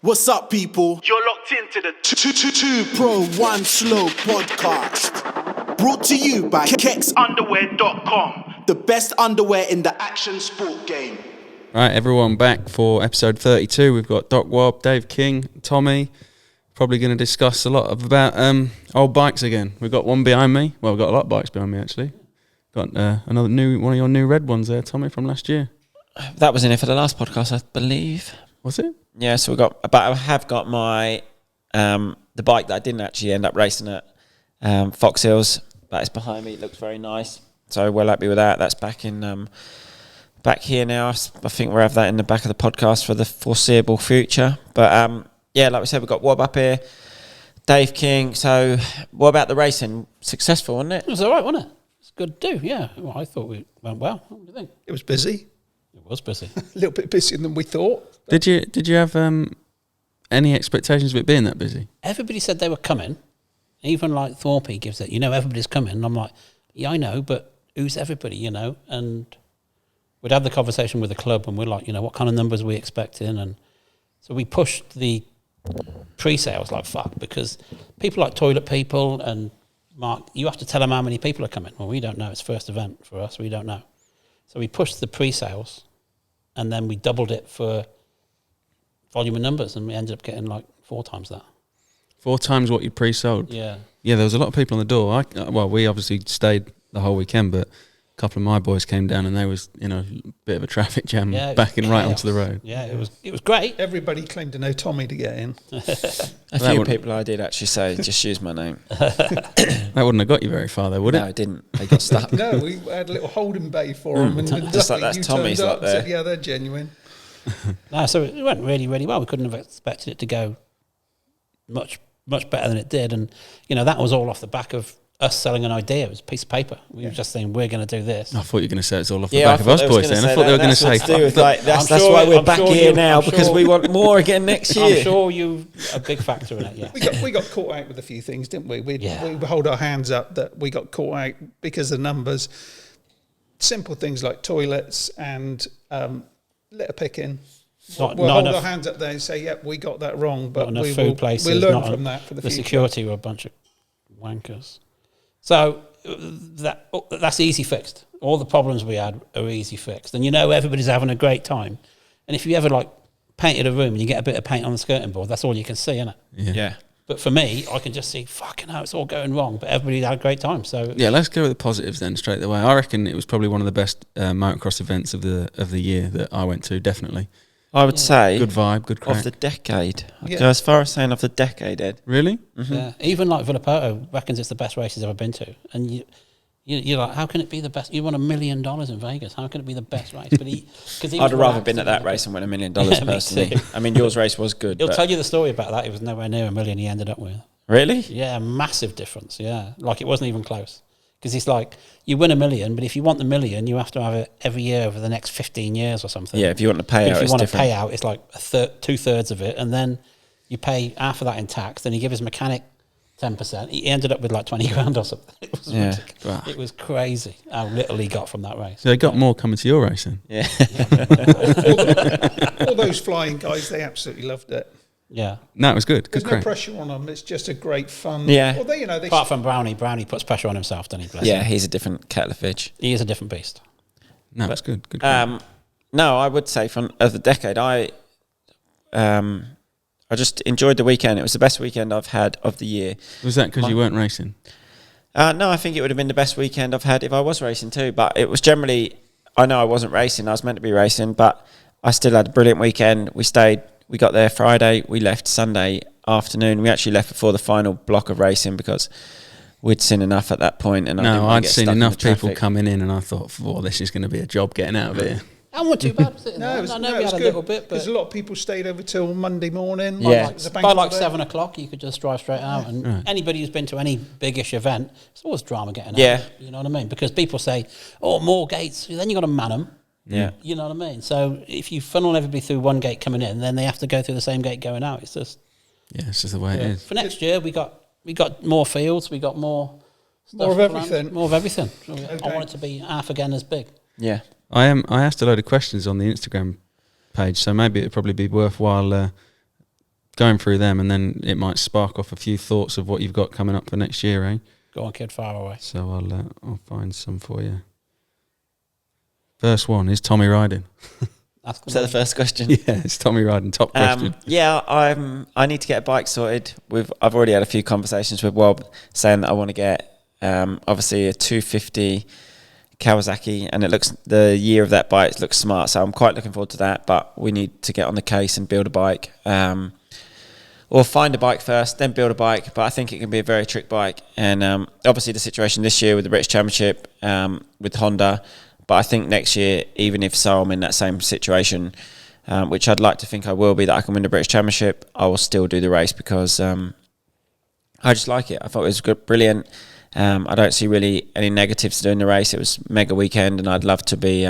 What's up, people? You're locked into the 2PRO1SLOW podcast. Brought to you by KexUnderwear.com. The best underwear in the action sport game. Right, everyone, back for episode 32. We've got Doc Wob, Dave King, Tommy. Probably going to discuss a lot about old bikes again. We've got one behind me. Well, we've got a lot of bikes behind me, actually. Got another one of your new red ones there, Tommy, from last year. That was in it for the last podcast, I believe. Was it? Yeah, so I have got my the bike that I didn't actually end up racing at Fox Hills. That is behind me. It looks very nice. So well happy with that. That's back in back here now. I think we'll have that in the back of the podcast for the foreseeable future. But yeah, like we said, we've got Wob up here, Dave King. So what about the racing? Successful, wasn't it? It was all right, wasn't it? It's good to do, yeah. Well, I thought we went well. What do you think? It was busy. It was busy. A little bit busier than we thought. Did you have any expectations of it being that busy? Everybody said they were coming. Even like Thorpe gives it, everybody's coming. And I'm like, yeah, I know, but who's everybody, And we'd had the conversation with the club and we're like, what kind of numbers are we expecting? And so we pushed the pre-sales like fuck, because people like Toilet People and Mark, you have to tell them how many people are coming. Well, we don't know. It's first event for us. We don't know. So we pushed the pre-sales and then we doubled it for volume of numbers, and we ended up getting like 4 times that. 4 times what you pre-sold? Yeah. Yeah, there was a lot of people on the door. We obviously stayed the whole weekend, but a couple of my boys came down and there was, a bit of a traffic jam backing right onto the road. Yeah, it was great. Everybody claimed to know Tommy to get in. A few people I did actually say, just use my name. That wouldn't have got you very far though, would it? No, it didn't. They got stuck. No, we had a little holding bay for them. And just like that's Tommy's lot there. Said, yeah, they're genuine. No, so it went really, really well. We couldn't have expected it to go much better than it did. And, that was all off the back of us selling an idea. It was a piece of paper. We were just saying, we're going to do this. I thought you were going to say it's all off the back of us boys then. I thought they were going to say... That's why we're back here now, because we want more again next year. I'm sure you a big factor in it, yeah. We got caught out with a few things, didn't we? We hold our hands up that we got caught out because of numbers. Simple things like toilets and litter picking. We'll hold our hands up there and say, yep, we got that wrong, but we'll learn from that for the future. The security were a bunch of wankers. So that's easy fixed. All the problems we had are easy fixed. And everybody's having a great time. And if you ever painted a room and you get a bit of paint on the skirting board, that's all you can see, isn't it? Yeah. But for me, I can just see, fucking hell, it's all going wrong. But everybody had a great time. So yeah, let's go with the positives then straight away. I reckon it was probably one of the best motocross events of the year that I went to, definitely. I would say good vibe, good crack. Of the decade. I'd go as far as saying of the decade, Ed. Really? Mm-hmm. Yeah. Even Villapoto reckons it's the best race he's ever been to. And you're like, how can it be the best? You won $1 million in Vegas. How can it be the best race? But I'd have rather been at that race and win $1 million personally. I mean, yours race was good. He'll tell you the story about that. It was nowhere near $1 million he ended up with. Really? Yeah, massive difference. Yeah, it wasn't even close. Because it's like, you win $1 million, but if you want the $1 million, you have to have it every year over the next 15 years or something. Yeah, if you want to pay out, if you want to pay out, it's like 2/3 of it, and then you pay half of that in tax. Then you give his mechanic 10%. He ended up with like 20 grand or something. It was ridiculous. It was crazy how little he got from that race. So they got more coming to your racing. Yeah. all those flying guys, they absolutely loved it. Yeah. No, it was good. There's no pressure on them. It's just a great fun. Yeah. Well, they apart from Brownie puts pressure on himself, doesn't he? Bless him. He's a different kettle of fish. He is a different beast. No, it's good. Good. No, I would say of the decade, I just enjoyed the weekend. It was the best weekend I've had of the year. Was that because you weren't racing? No, I think it would have been the best weekend I've had if I was racing too. But it was generally, I know I wasn't racing. I was meant to be racing, but I still had a brilliant weekend. We got there Friday. We left Sunday afternoon. We actually left before the final block of racing because we'd seen enough at that point. And I'd seen enough people coming in, and I thought, this is going to be a job getting out of here. That wasn't too bad, was it? No, I know we had a little bit, because a lot of people stayed over till Monday morning. Yeah, by like 7 o'clock, you could just drive straight out. And anybody who's been to any biggish event, it's always drama getting out. Yeah, you know what I mean? Because people say, more gates. Then you got to man them. Yeah, you know what I mean. So if you funnel everybody through one gate coming in, then they have to go through the same gate going out. It's just it's just the way it is. For next year, we got more fields, we got more of everything. More of everything. So I want it to be half again as big. Yeah, I asked a load of questions on the Instagram page, so maybe it'd probably be worthwhile going through them, and then it might spark off a few thoughts of what you've got coming up for next year, eh? Go on, kid, far away. So I'll find some for you. First one is Tommy riding. Is that the first question? Yeah, it's Tommy riding. Top question. Yeah, I need to get a bike sorted. I've already had a few conversations with Rob saying that I want to get obviously a 250 Kawasaki, and the year of that bike looks smart, so I'm quite looking forward to that. But we need to get on the case and build a bike, or find a bike first, then build a bike. But I think it can be a very trick bike, and obviously the situation this year with the British Championship with Honda. But I think next year, even if so, I'm in that same situation, which I'd like to think I will be, that I can win the British Championship, I will still do the race because I just like it. I thought it was good, brilliant. I don't see really any negatives to doing the race. It was mega weekend, and I'd love to be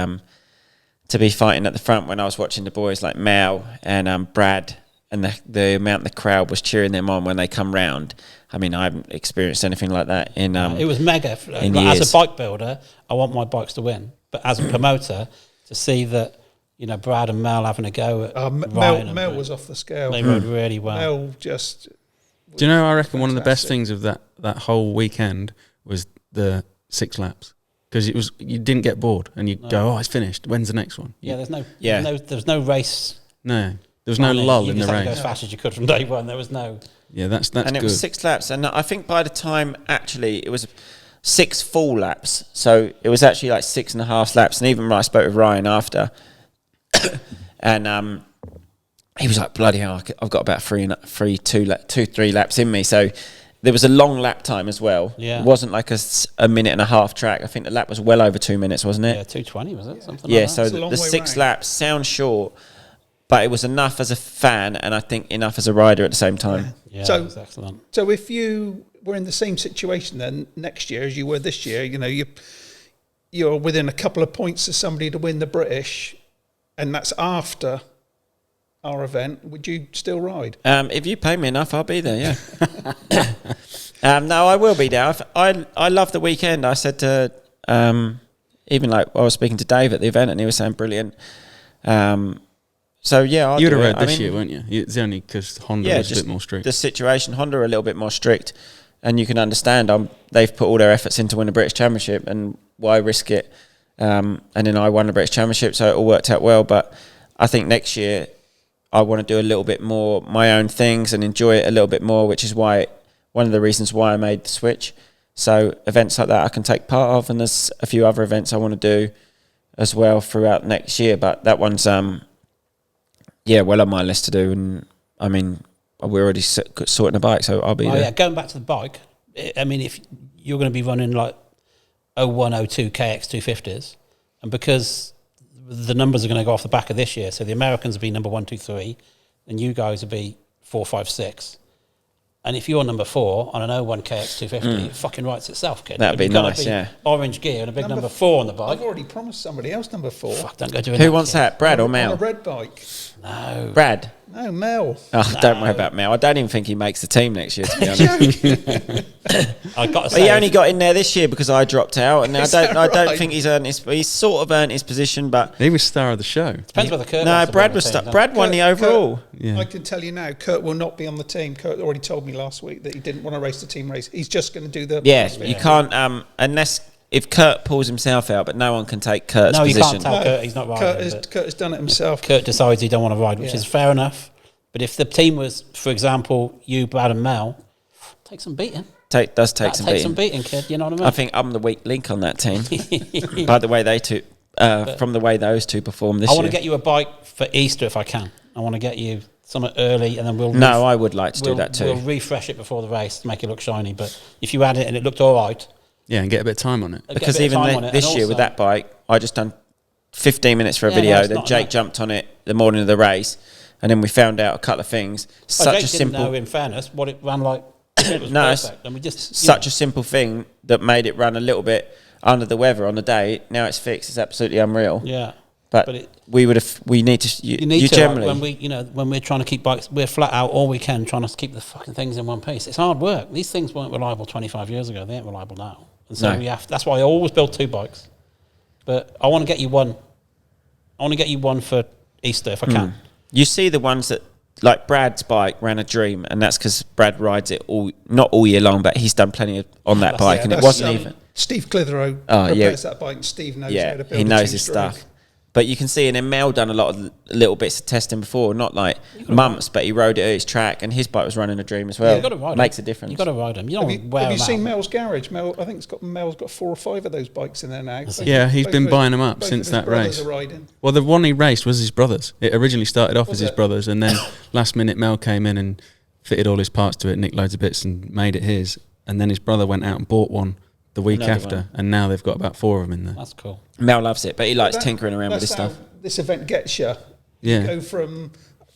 fighting at the front when I was watching the boys like Mel and Brad, and the amount the crowd was cheering them on when they come round. I mean, I haven't experienced anything like that in it was mega. In like, years. as a bike builder, I want my bikes to win. But as a promoter, to see that, Brad and Mel having a go at Ryan Mel was off the scale. They rode really well. Mel just... Do you know, I reckon one of the best things of that whole weekend was the 6 laps. Because you didn't get bored, and you go, it's finished. When's the next one? There's no race. No, there was no lull in the You just had to go race. as fast as you could from day one. There was no... Yeah, that's and it good. was 6 laps, and I think by the time actually it was 6 full laps, so it was actually like 6.5 laps. And even when I spoke with Ryan after, and he was like, "Bloody hell, I've got about 3 laps in me." So there was a long lap time as well. Yeah, it wasn't like a minute and a half track. I think the lap was well over 2 minutes, wasn't it? Yeah, 2:20 was it? Something. Yeah, like that. so the 6 laps sound short, but it was enough as a fan, and I think enough as a rider at the same time. Yeah, so that was excellent. So if you were in the same situation then next year as you were this year, you're within a couple of points of somebody to win the British, and that's after our event, would you still ride? If you pay me enough, I'll be there, yeah. No, I will be there. I love the weekend. I said to, even like I was speaking to Dave at the event, and he was saying brilliant. So yeah, you'd have rode this year, weren't you? It's only because Honda was a bit more strict. The situation, Honda are a little bit more strict, and you can understand. They've put all their efforts into win the British Championship, and why risk it? And then I won the British Championship, so it all worked out well. But I think next year I want to do a little bit more my own things and enjoy it a little bit more, which is why one of the reasons why I made the switch. So events like that I can take part of, and there's a few other events I want to do as well throughout next year. But that one's well on my list to do, and I mean we're already sorting a bike, so I'll be there. Yeah, going back to the bike, I mean, if you're going to be running like 01, 02 KX 250s, and because the numbers are going to go off the back of this year, so the Americans will be number 1, 2, 3, and you guys will be 4, 5, 6. And if you're number 4 on an 01 KX 250, it fucking writes itself, kid. That'd be nice, yeah. Orange gear and a big number 4 on the bike. I've already promised somebody else number 4. Fuck, don't go doing Who that, wants kid. that? Brad or Mel? On a red bike. No. Brad? No, Mel. Oh, No. Don't worry about Mel. I don't even think he makes the team next year, to be honest. I got to But say, he only got in there this year because I dropped out, and I Is that don't right? think he's sort of earned his position, but He was star of the show. depends whether Kurt no, wants to Brad be on was the team, Brad won the overall. Yeah. I can tell you now, Kurt will not be on the team. Kurt already told me last week that he didn't want to race the team race. He's just going to do the... Yeah, you can't unless if Kurt pulls himself out, but no one can take Kurt's No, you position. can't tell Kurt he's not riding. Kurt has done it himself. Kurt decides he don't want to ride, which Yeah. is fair enough. But if the team was, for example, you, Brad and Mel, take some beating. Take Take some some beating. beating, kid. You know what I mean? I think I'm the weak link on that team. By the way, from the way those two performed this I year. want to get you a bike for Easter if I can. I want to get you something early, and then we'll... No, I would like to do that too. We'll refresh it before the race to make it look shiny. But if you had it and it looked all right... Yeah, and get a bit of time on it. get a Because bit of even time on it, this and year with also- that bike, I just done 15 minutes for a Yeah, no, video. it's Then not Jake enough. jumped on it the morning of the race, and then we found out a couple of things. Well, Jake didn't know, in fairness, what it ran like. It was No, perfect. And we just... such a simple thing that made it run a little bit under the weather on the day. Now it's fixed. It's absolutely unreal. Yeah. But we need to. You need to, generally like, when we're trying to keep bikes, we're flat out all we can trying to keep the fucking things in one piece. It's hard work. These things weren't reliable 25 years ago. They ain't reliable now. And so No. that's why I always build 2 bikes. But I want to get you one. I want to get you one for Easter if I can. You see the ones that like Brad's bike ran a dream, and that's because Brad rides it not all year long, but he's done plenty on that bike, and it wasn't even. Steve Clitheroe repairs that bike, and Steve knows how to build he knows a his two-stroke. stuff. But you can see, and then Mel done a lot of little bits of testing before, not like months, but he rode it at his track, and his bike was running a dream as well. You've got to ride Makes him. a difference. You've got to ride them. You don't Have wear you them seen out. Mel's garage? Mel, I think Mel's got 4 or 5 of those bikes in there now. Yeah, he's been buying them up both since of his that brothers race. are riding. Well, the one he raced was his brother's. It originally started off Was as his it? brother's, and then last minute Mel came in and fitted all his parts to it, nicked loads of bits and made it his. And then his brother went out and bought one the week Another after, one. and now they've got about 4 of them in there. That's cool. Mel loves it, but he likes That- tinkering around with that's his how stuff. This event gets you. Yeah. You go from,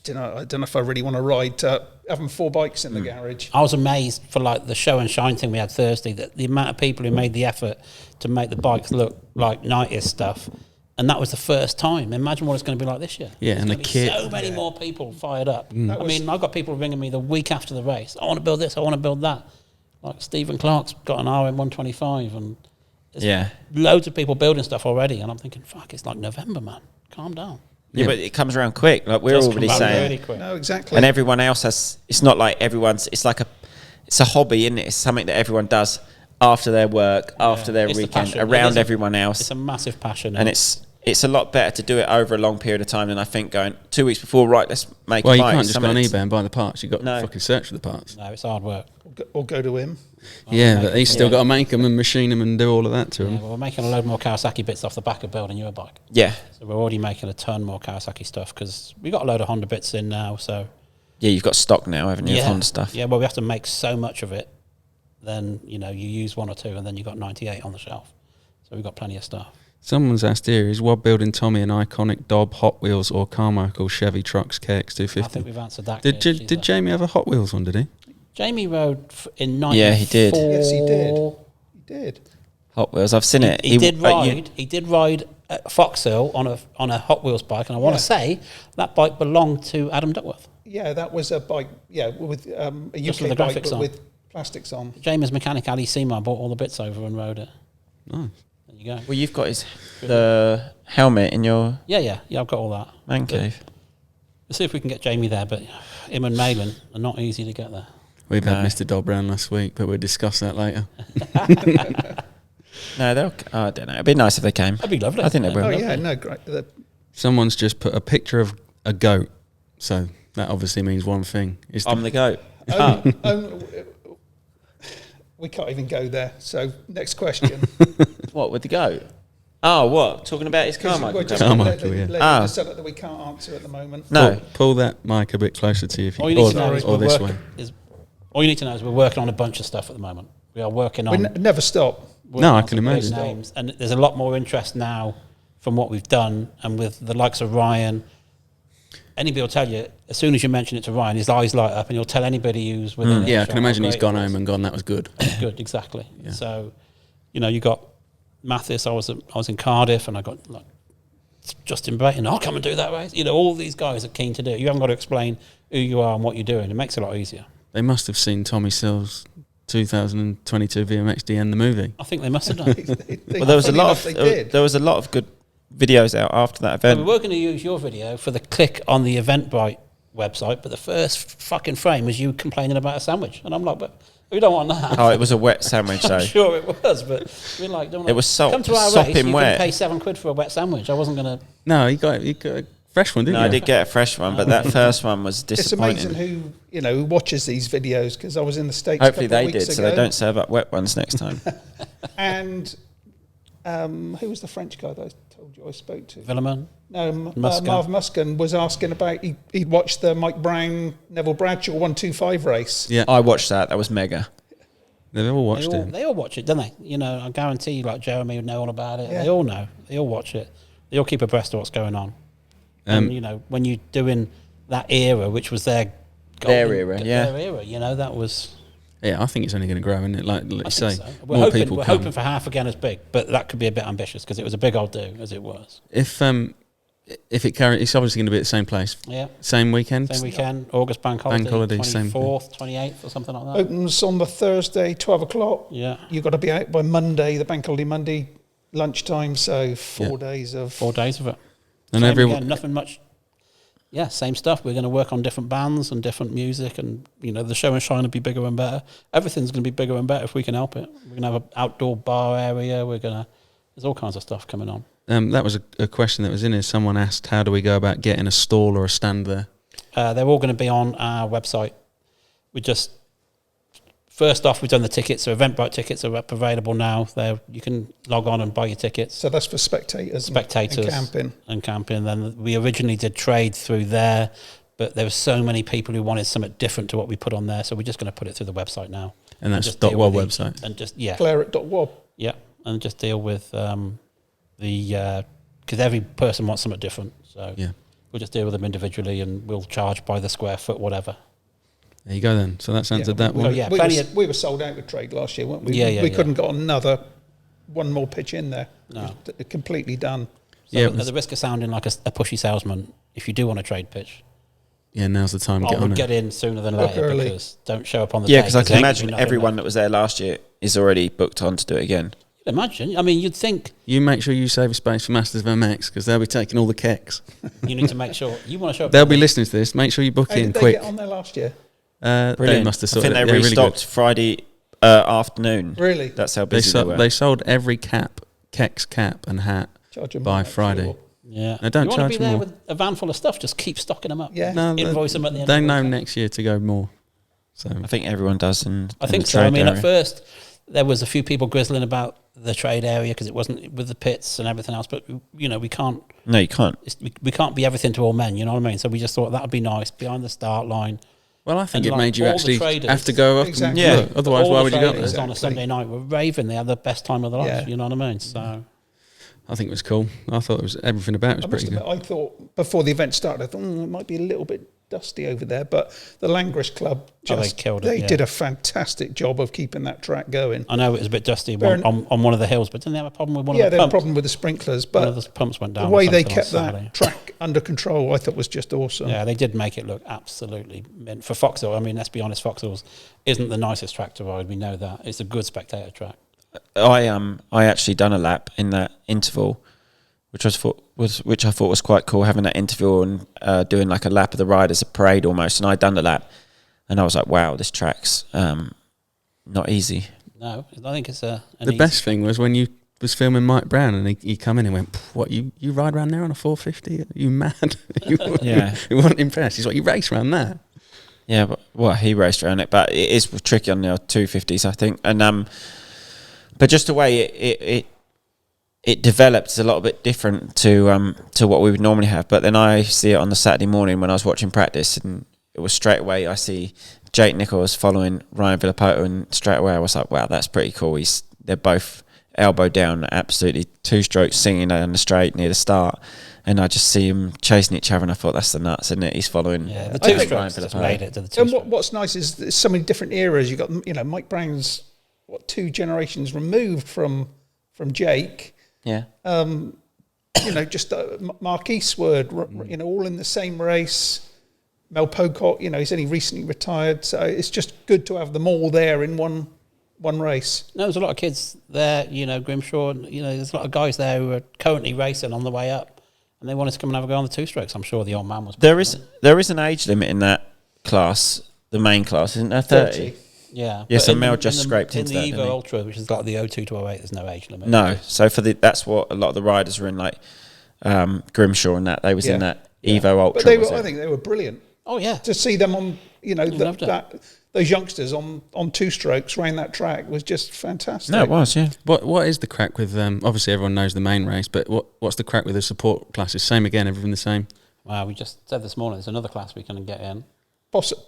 I don't know if I really want to ride, to having 4 bikes in the garage. I was amazed for like the show and shine thing we had Thursday, that the amount of people who made the effort to make the bikes look like 90s stuff. And that was the first time. Imagine what it's going to be like this year. Yeah, There's and the gonna be kit. so many more people fired up. That I was- mean, I've got people ringing me the week after the race. I want to build this. I want to build that. Like Stephen Clark's got an RM125, and there's Yeah. loads of people building stuff already. And I'm thinking, fuck, it's like November, man. Calm down. Yeah, but it comes around quick. Like we're Does already come around saying, really quick. No, exactly. and everyone else has. It's not like everyone's. It's like it's a hobby, isn't it? It's something that everyone does after their work, after their It's the weekend, passion. It around is a- everyone else. It's a massive passion. And it's a lot better to do it over a long period of time than I think going 2 weeks before. Right, let's make. Well, a you bike. can't just go on Something eBay and buy the parts. You've got to No. fucking search for the parts. No, it's hard work. Or go to him. Yeah, but he's still got to make them and machine them and do all of that to Yeah, them. well, we're making a load more Kawasaki bits off the back of building your bike. Yeah, So we're already making a ton more Kawasaki stuff because we got a load of Honda bits in now. So yeah. You've got stock now, haven't you? Of Honda stuff. Yeah, well, we have to make so much of it. Then you use 1 or 2, and then you've got 98 on the shelf. So we've got plenty of stuff. Someone's asked here, is Wob building Tommy an iconic Dobb Hot Wheels or Carmichael Chevy Trucks I think KX250? we've answered that. Did She's did Jamie have a Hot Wheels one, did he? Jamie rode in 94. Yeah, he did. Yes, he did. He did. Hot Wheels. I've seen it. He did ride. He did ride at Foxhill on a Hot Wheels bike, and I want to say that bike belonged to Adam Duckworth. Yeah, that was a bike. Yeah, with a Just UK with the bike, graphics but on. with plastics on. Jamie's mechanic Ali Seymour bought all the bits over and rode it. Nice. There you go. Well, you've got the helmet in your Yeah. I've got all that. man But cave. Let's see if we can get Jamie there, but him and Malin are not easy to get there. We've had No. Mr. Dobb round last week, but we'll discuss that later. No, I don't know. It'd be nice if they came. That'd be lovely. I think they will. Oh yeah, no, great. Someone's just put a picture of a goat, so that obviously means one thing. It's I'm the goat. We can't even go there. So next question. What with the goat? Oh, what? Talking about his We're Carmichael? just Carmichael, letting yeah. the subject that we can't answer at the moment. No. Pull that mic a bit closer to you, if you All you need to know or, is or we're this working. way. All you need to know is we're working on a bunch of stuff at the moment. We are working We on. never stop. working No, I on can some big imagine. Names, and there's a lot more interest now from what we've done, and with the likes of Ryan. Anybody will tell you, as soon as you mention it to Ryan, his eyes light up, and he'll tell anybody who's within it. Yeah, I can how imagine he's great gone it is. home and gone, that was good. Good, exactly. So, you got Mathis. I was in Cardiff, and I got like Justin Brayton. I'll come and do that race. All these guys are keen to do it. You haven't got to explain who you are and what you're doing. It makes it a lot easier. They must have seen Tommy Sills' 2022 Vmxdn, the movie. I think they must have done. Well, there was a Funny lot enough, of they did. there was a lot of good videos out after that we event. were going to use your video for the click on the Eventbrite website, but the first fucking frame was you complaining about a sandwich, and I'm like, but we don't want that. Oh, it was a wet sandwich though. I'm sure it was, but we're like, don't It was come to our sopping race. You wet. can pay £7 for a wet sandwich. I wasn't going to. No, he got a fresh one, didn't No, he? I did get a fresh one, but that first one was It's disappointing. amazing who watches these videos, because I was in the States. Hopefully a couple they of did, weeks so they ago, don't serve up wet ones next time. And who was the French guy that I told you I spoke to? Villeman. No, Muscan. Marv Muscan was asking about. He'd watched the Mike Brown Neville Bradshaw 125 race. Yeah, I watched that. That was mega. they've all watched it. They all watch it, don't they? I guarantee you, like Jeremy would know all about it. Yeah. They all know. They all watch it. They all keep abreast of what's going on. And, when you're doing that era, which was their Their era, that was. Yeah, I think it's only going to grow, isn't it? Like you I say, think so. We're more hoping, people we're come. hoping for half again as big, but that could be a bit ambitious because it was a big old do as it was. If it carries, it's obviously going to be at the same place. Yeah. Same weekend. Same weekend, August bank holiday, holiday, same thing. 24th, 28th or something like that. Opens on the Thursday, 12 o'clock. Yeah. You've got to be out by Monday, the bank holiday Monday lunchtime. So 4 days of 4 days of it. And Same everyone, again, nothing much. Yeah, same stuff. We're going to work on different bands and different music, and the show and shine will be bigger and better. Everything's going to be bigger and better if we can help it. We're going to have an outdoor bar area. There's all kinds of stuff coming on. That was a question that was in here. Someone asked, how do we go about getting a stall or a stand there? They're all going to be on our website. First off, we've done the tickets. So Eventbrite tickets are available now. You can log on and buy your tickets. So that's for spectators and camping. Then we originally did trade through there, but there were so many people who wanted something different to what we put on there. So we're just going to put it through the website now. And that's .wob website. And just, Claire at .wob. Yeah, and just deal with because every person wants something different. So we'll just deal with them individually, and we'll charge by the square foot, whatever. There you go then. So that's answered that one. We were sold out with trade last year, weren't we? We couldn't got one more pitch in there. No. It was completely done. So at the risk of sounding like a pushy salesman, if you do want a trade pitch, now's the time to get on it. Get in sooner than later, because don't show up on the day. Yeah, because I can imagine everyone that was there last year is already booked on to do it again. Imagine. I mean, you'd think. You make sure you save a space for Masters of MX, because they'll be taking all the kecks. You need to make sure you want to show up. They'll be listening to this. Make sure you book in did think. They get on there last year. They must have sorted. I think they restocked really Friday afternoon. Really? That's how busy they were. They sold every Kex cap and hat by Friday. Sure. Yeah. No, don't you charge want to be there more. with a van full of stuff. Just keep stocking them up. Yeah. No, invoice them at the end. They know next year to go more. So I think everyone does. I think so. I mean, at first there was a few people grizzling about the trade area because it wasn't with the pits and everything else. But we can't. No, you can't. We can't be everything to all men. You know what I mean? So we just thought that would be nice behind the start line. Well, I think it made you actually have to go up. Exactly. And look. Otherwise, why would you go up there? On a Sunday night, we're raving. They had the best time of their lives. You know what I mean? So I think it was cool. I thought it was everything about it was pretty good. I thought before the event started, I thought it might be a little bit dusty over there, but the Langrish Club they did a fantastic job of keeping that track going. I know it was a bit dusty on one of the hills, but didn't they have a problem with one of the pumps? Yeah, they had a problem with the sprinklers, but one of the pumps went down. The way they kept that track under control, I thought was just awesome. Yeah, they did make it look absolutely mint. For Foxhill, I mean, let's be honest, Foxhill's isn't the nicest track to ride. We know that. It's a good spectator track. I actually done a lap in that interval, which I thought was quite cool, having that interval and doing like a lap of the ride as a parade almost. And I done the lap, and I was like, wow, this track's not easy. No, I think it's the best thing was when you was filming Mike Brown and he come in and went, what, you ride around there on a 450? Are you mad? He wasn't impressed. He's like, you race around that? Yeah, but he raced around it, but it is tricky on the 250s, I think. And but just the way it developed is a little bit different to what we would normally have. But then I see it on the Saturday morning when I was watching practice, and it was straight away I see Jake Nichols following Ryan Villapoto, and straight away I was like, wow, that's pretty cool. They're both elbow down, absolutely two-stroke singing down the straight near the start, and I just see them chasing each other, and I thought, that's the nuts, isn't it? He's following the two-strokes just made it to the two-stroke. And what's nice is there's so many different eras. You got Mike Brown's 2 generations removed from Jake. Yeah. Just Mark Eastwood, all in the same race. Mel Pocock, he's only recently retired, so it's just good to have them all there in one race. No, there's a lot of kids there, Grimshaw, there's a lot of guys there who are currently racing on the way up, and they wanted to come and have a go on the 2-strokes. I'm sure the old man was. There is an age limit in that class, the main class, isn't there? 30. Yeah. Yeah, so Mel just scraped into that. In the Evo Ultra, which has got the 02 to 08, there's no age limit. No, so that's what a lot of the riders were in, like Grimshaw and that. They was in that Evo Ultra. But I think they were brilliant. Oh yeah, to see them on, those youngsters on 2-strokes around that track was just fantastic. No, it was, yeah. What is the crack with? Obviously, everyone knows the main race, but what's the crack with the support classes? Same again, everything the same. Wow, we just said this morning there's another class we can get in.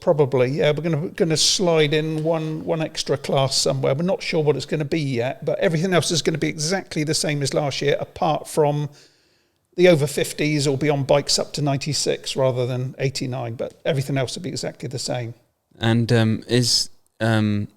Probably, yeah. We're going to slide in one extra class somewhere. We're not sure what it's going to be yet, but everything else is going to be exactly the same as last year, apart from the over 50s will be on bikes up to 96 rather than 89, but everything else will be exactly the same. And is the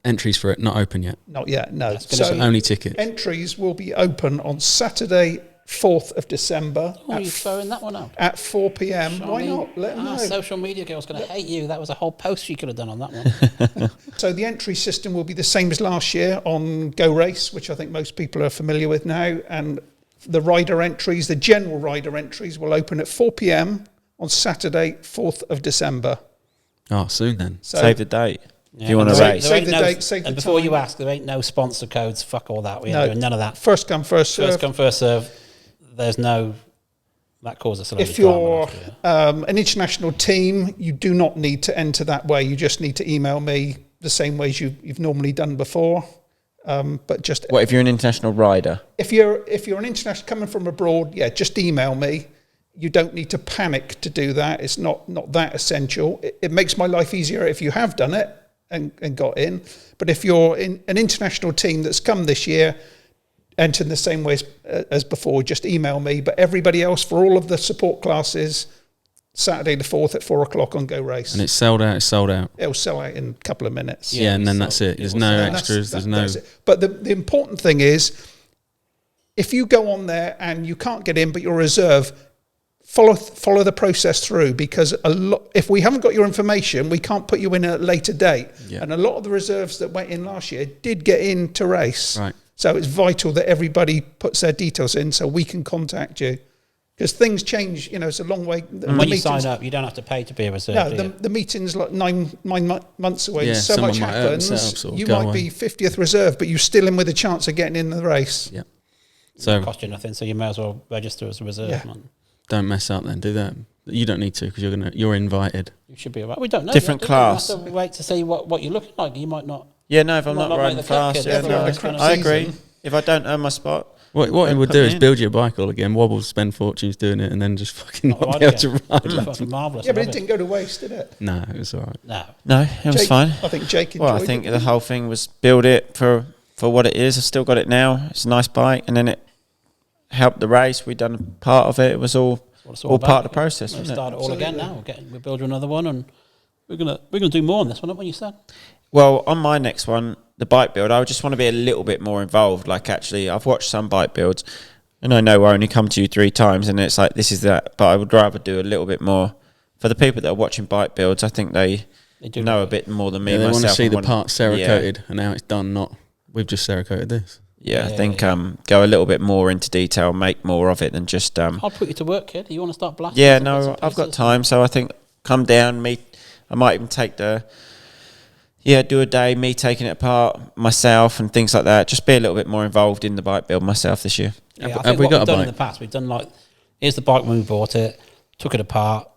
entries for it not open yet? Not yet, no. So only tickets. Entries will be open on Saturday, 4th of December. Oh, you're throwing that one out? At 4 p.m. Why not? Let them know. Social media girl's going to hate you. That was a whole post you could have done on that one. So the entry system will be the same as last year on Go Race, which I think most people are familiar with now, and The rider entries, the general rider entries, will open at 4 p.m. on Saturday, 4th of December. Oh, soon then. So Save the date if you want to Save- race. save the date, save and the before time. you ask, there ain't no sponsor codes. Fuck all that. We ain't doing none of that. First come, first serve. First come, first serve. There's no. That causes a lot If of drama you're after, yeah. an international team, you do not need to enter that way. You just need to email me the same ways you've normally done before. But just What if you're an international rider? if you're an international coming from abroad, just email me. You don't need to panic to do that. It's not that essential. It makes my life easier if you have done it and got in. But if you're in an international team that's come this year, enter in the same way as before, just email me. But everybody else, for all of the support classes, Saturday the 4th at 4 o'clock on Go Race. And it's sold out. It's sold out. It'll sell out in a couple of minutes. Yeah, and then that's it. There's no And extras. There's no. that's it. But the important thing is, if you go on there and you can't get in, but you're a reserve, follow the process through, because if we haven't got your information, we can't put you in at a later date. Yeah. And a lot of the reserves that went in last year did get in to race. Right. So it's vital that everybody puts their details in so we can contact you. Because things change, it's a long way. And when you sign up, you don't have to pay to be a reserve. No, do you? the meeting's like nine months away. Yeah, So someone much might hurt happens. themselves or You go might away. be 50th reserve, but you're still in with a chance of getting in the race. Yeah. So cost you nothing, so you may as well register as a reserve. Yeah. Man. don't mess up then. Do that. You don't need to because you're invited. You should be alright. We don't know. Different yet, do we? class. We have to wait to see what you're looking like. You might not. Yeah, no, if I'm Might not not riding make the cut, fast, kid. yeah, If no, you're having a crap I agree. season. If I don't earn my spot, What you would put do me is in. build your bike all again, wobble, spend fortunes doing it, and then just fucking Not not ride be able to again. ride. It's like- fucking marvellous. Yeah, I but love it didn't go to waste, did it? No, it was alright. No. no, it was Jake- fine. I think Jake enjoyed Well, I think it. the whole thing was build it for what it is. I've still got it now. It's a nice bike, and then it helped the race. We'd done part of it. It was all What it's all about. part of the process, We'll wasn't start it? it all again now. We'll build you another one, and we're gonna do more on this one, aren't we? You said. Well, on my next one, the bike build, I just want to be a little bit more involved. Like, actually, I've watched some bike builds, and I know I only come to you 3 times, and it's like, this is that. But I would rather do a little bit more. For the people that are watching bike builds, I think they do know a bit more than me Yeah, they myself. want to see and the want- part Cerakoted, and now it's done. Not we've just Cerakoted this. Yeah, I Yeah, think yeah. Go a little bit more into detail, make more of it than just I'll put you to work, kid. You want to start blasting? Yeah, some bits no, and I've got pieces? time, so I think come down, meet. I might even take do a day, me taking it apart myself and things like that. Just be a little bit more involved in the bike build myself this year. Yeah, Have- I think have we what got we've a done in bike? the past, we've done like, here's the bike when we bought it, took it apart,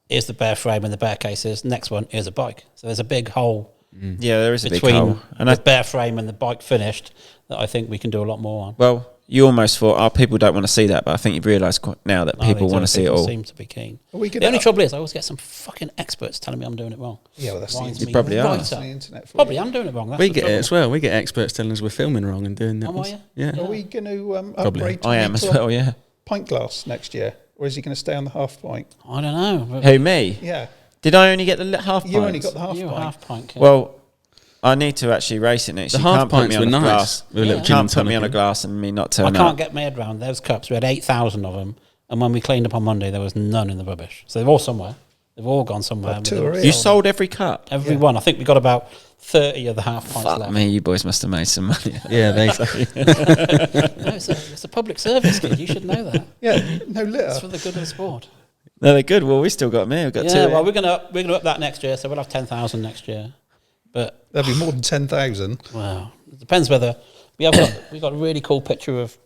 here's the bare frame and the bare cases, next one, here's a bike. So there's a big hole Yeah, there is a big between hole. And the bare frame and the bike finished that I think we can do a lot more on. well, you almost thought, people don't want to see that, but I think you've realised now that No, people they want to do. see it People all. seem to be keen. Are we The gonna- only trouble is I always get some fucking experts telling me I'm doing it wrong. Yeah, well, that's the Winds internet. me probably are. right That's up. the internet for Probably you. am doing it wrong. That's We the get it trouble. as well. We get experts telling us we're filming wrong and doing that. Oh, are you? Yeah. Are we going to Probably. upgrade to I am as well, yeah. pint glass next year? Or is he going to stay on the half pint? I don't know. but Who, me? Yeah. Did I only get the half pint? You only got the half you pint. half pint, kid. Well, I need to actually race it next The year. half Can't put me pints on were a nice. glass. With a little Yeah. gin and Can't put me tonic on a in. glass and me not I turn can't up. get my head around those cups. We had 8,000 of them, and when we cleaned up on Monday, there was none in the rubbish. So they're all somewhere. They've all gone somewhere. Well, and two they're are here. You sold. sold every cup? Every one. I think we got about 30 of the half pints Fuck left. me, you boys must have made some money. Yeah, they. No, it's a public service, kid. You should know that. Yeah, no It's litter. for the good of the sport. No, they're good. Well, we still got me. We've got 2 Yeah, here. well, we're gonna up that next year, so we'll have 10,000 next year. But There'll be more than 10,000. well, it depends whether we got a really cool picture of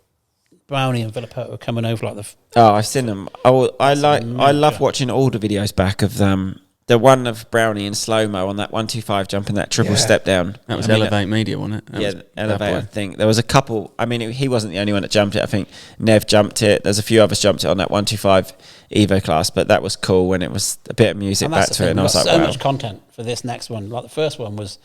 Brownie and Villapoto coming over like Oh, I've seen them. I love watching all the videos back of the one of Brownie in slow mo on that 125 jumping that triple Yeah. step down. That was I mean, Elevate Media, wasn't it? That Yeah, was bad Elevate. I boy. think there was a couple. I mean, he wasn't the only one that jumped it. I think Nev jumped it. There's a few others jumped it on that 125 Evo class, but that was cool when it was a bit of music and back that's to the it, thing, and I we've was got like, so wow. much content for this next one. Like the first one was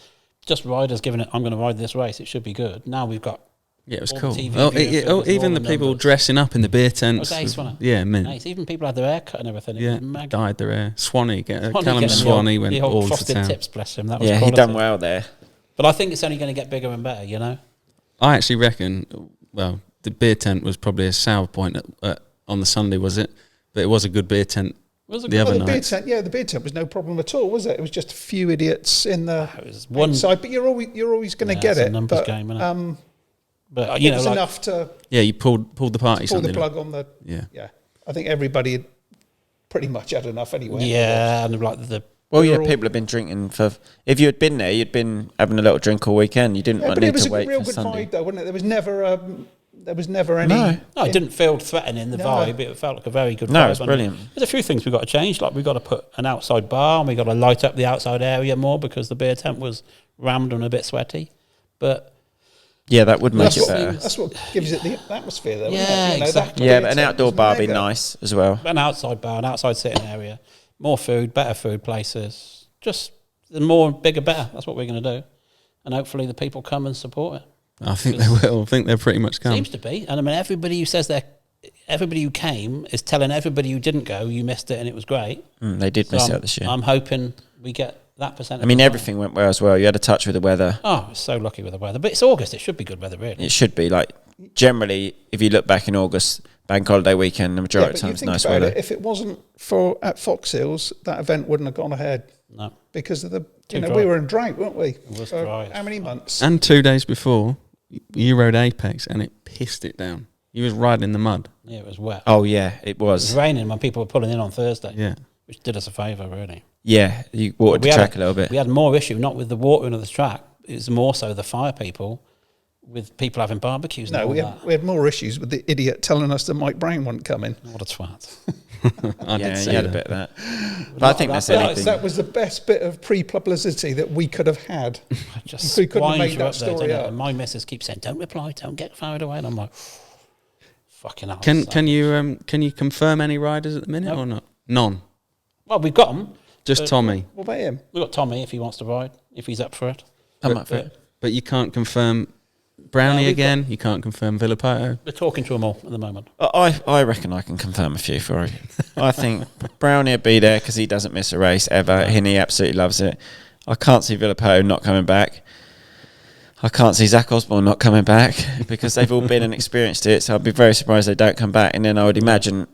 just riders giving it, I'm going to ride this race, it should be good. Now we've got Yeah, it was all cool. the TV Oh, viewing figures and even all the the people numbers. dressing up in the beer tents. It was ace, wasn't it? Yeah, mint. nice. Even people had their hair cut and everything. It Yeah, was mega. dyed their hair. Swanee, Swanee Callum getting Swanee the went old all to frosted town. tips, bless him. That was Yeah, he quality. done well there. But I think it's only going to get bigger and better, you know? I actually reckon, well, the beer tent was probably a sour point on the Sunday, was it? But it was a good beer tent Was it the good? other The beer night. tent, the beer tent was no problem at all, was it? It was just a few idiots in the It was one. side, but you're always going to Yeah, get it's a it. numbers But, game, isn't it? But it was enough to you pulled the party. pull the something plug on the. Yeah. I think everybody had pretty much had enough anyway. Yeah, and like the Well, We yeah, were all- people have been drinking for. If you had been there, you'd been having a little drink all weekend. You didn't Yeah, but need it was to a wait real for good Sunday. vibe, though, wasn't it? There was never any. No. No, it didn't feel threatening, the No. vibe. It felt like a very good vibe. No, it's and brilliant. There's a few things we've got to change. Like, we've got to put an outside bar and we've got to light up the outside area more because the beer tent was rammed and a bit sweaty. But Yeah, that would make That's it what, better. that's what gives it the atmosphere, though. Yeah, isn't it? You know, that exactly. Yeah, beer but an tent outdoor was bar would be mega. nice as well. an outside bar, an outside sitting area, more food, better food places. Just the more, bigger, better. That's what we're going to do. And hopefully the people come and support it. I think they will. I think they'll pretty much come. Seems to be. And I mean, everybody who says everybody who came is telling everybody who didn't go, you missed it and it was great. They did So miss out this year. I'm hoping we get that percentage. I mean, as well. everything went well as well. You had a touch with the weather. Oh, we're so lucky with the weather. But it's August. It should be good weather, really. It should be like generally, if you look back in August, bank holiday weekend, the Yeah, majority but of the time you it's think nice about weather. it, if it wasn't for at Fox Hills, that event wouldn't have gone ahead No. because of the. Too we dry. were in drought, weren't we? It was dry. How many months? And 2 days before, you rode Apex and it pissed it down. You was riding in the mud. Yeah, it was wet. Oh yeah, it It was was. raining when people were pulling in on Thursday. Yeah. Which did us a favour, really. Yeah, you watered the track a little bit. We had more issue, not with the watering of the track. It was more so the fire people, with people having barbecues and No, all we that. had more issues with the idiot telling us that Mike Brown wasn't coming. What a twat. I Yeah, did you see had a that. bit of that. But I think that's anything. That was the best bit of pre-publicity that we could have had. Just We couldn't have winds made you that up there, story doesn't it? up. And my missus keeps saying, don't reply, don't get fired away. And I'm like, fucking hell. Can you confirm any riders at the minute Nope. or not? None. Well, we've got them. Just Tommy. What about him? We've got Tommy if he wants to ride, if he's up for it. I'm up for it. But you can't confirm Brownie we've again. You can't confirm Villapoto. We're talking to them all at the moment. I reckon I can confirm a few for you. I think Brownie will be there because he doesn't miss a race ever, and he absolutely loves it. I can't see Villapoto not coming back. I can't see Zach Osborne not coming back because they've all been and experienced it. So I'd be very surprised they don't come back. And then I would imagine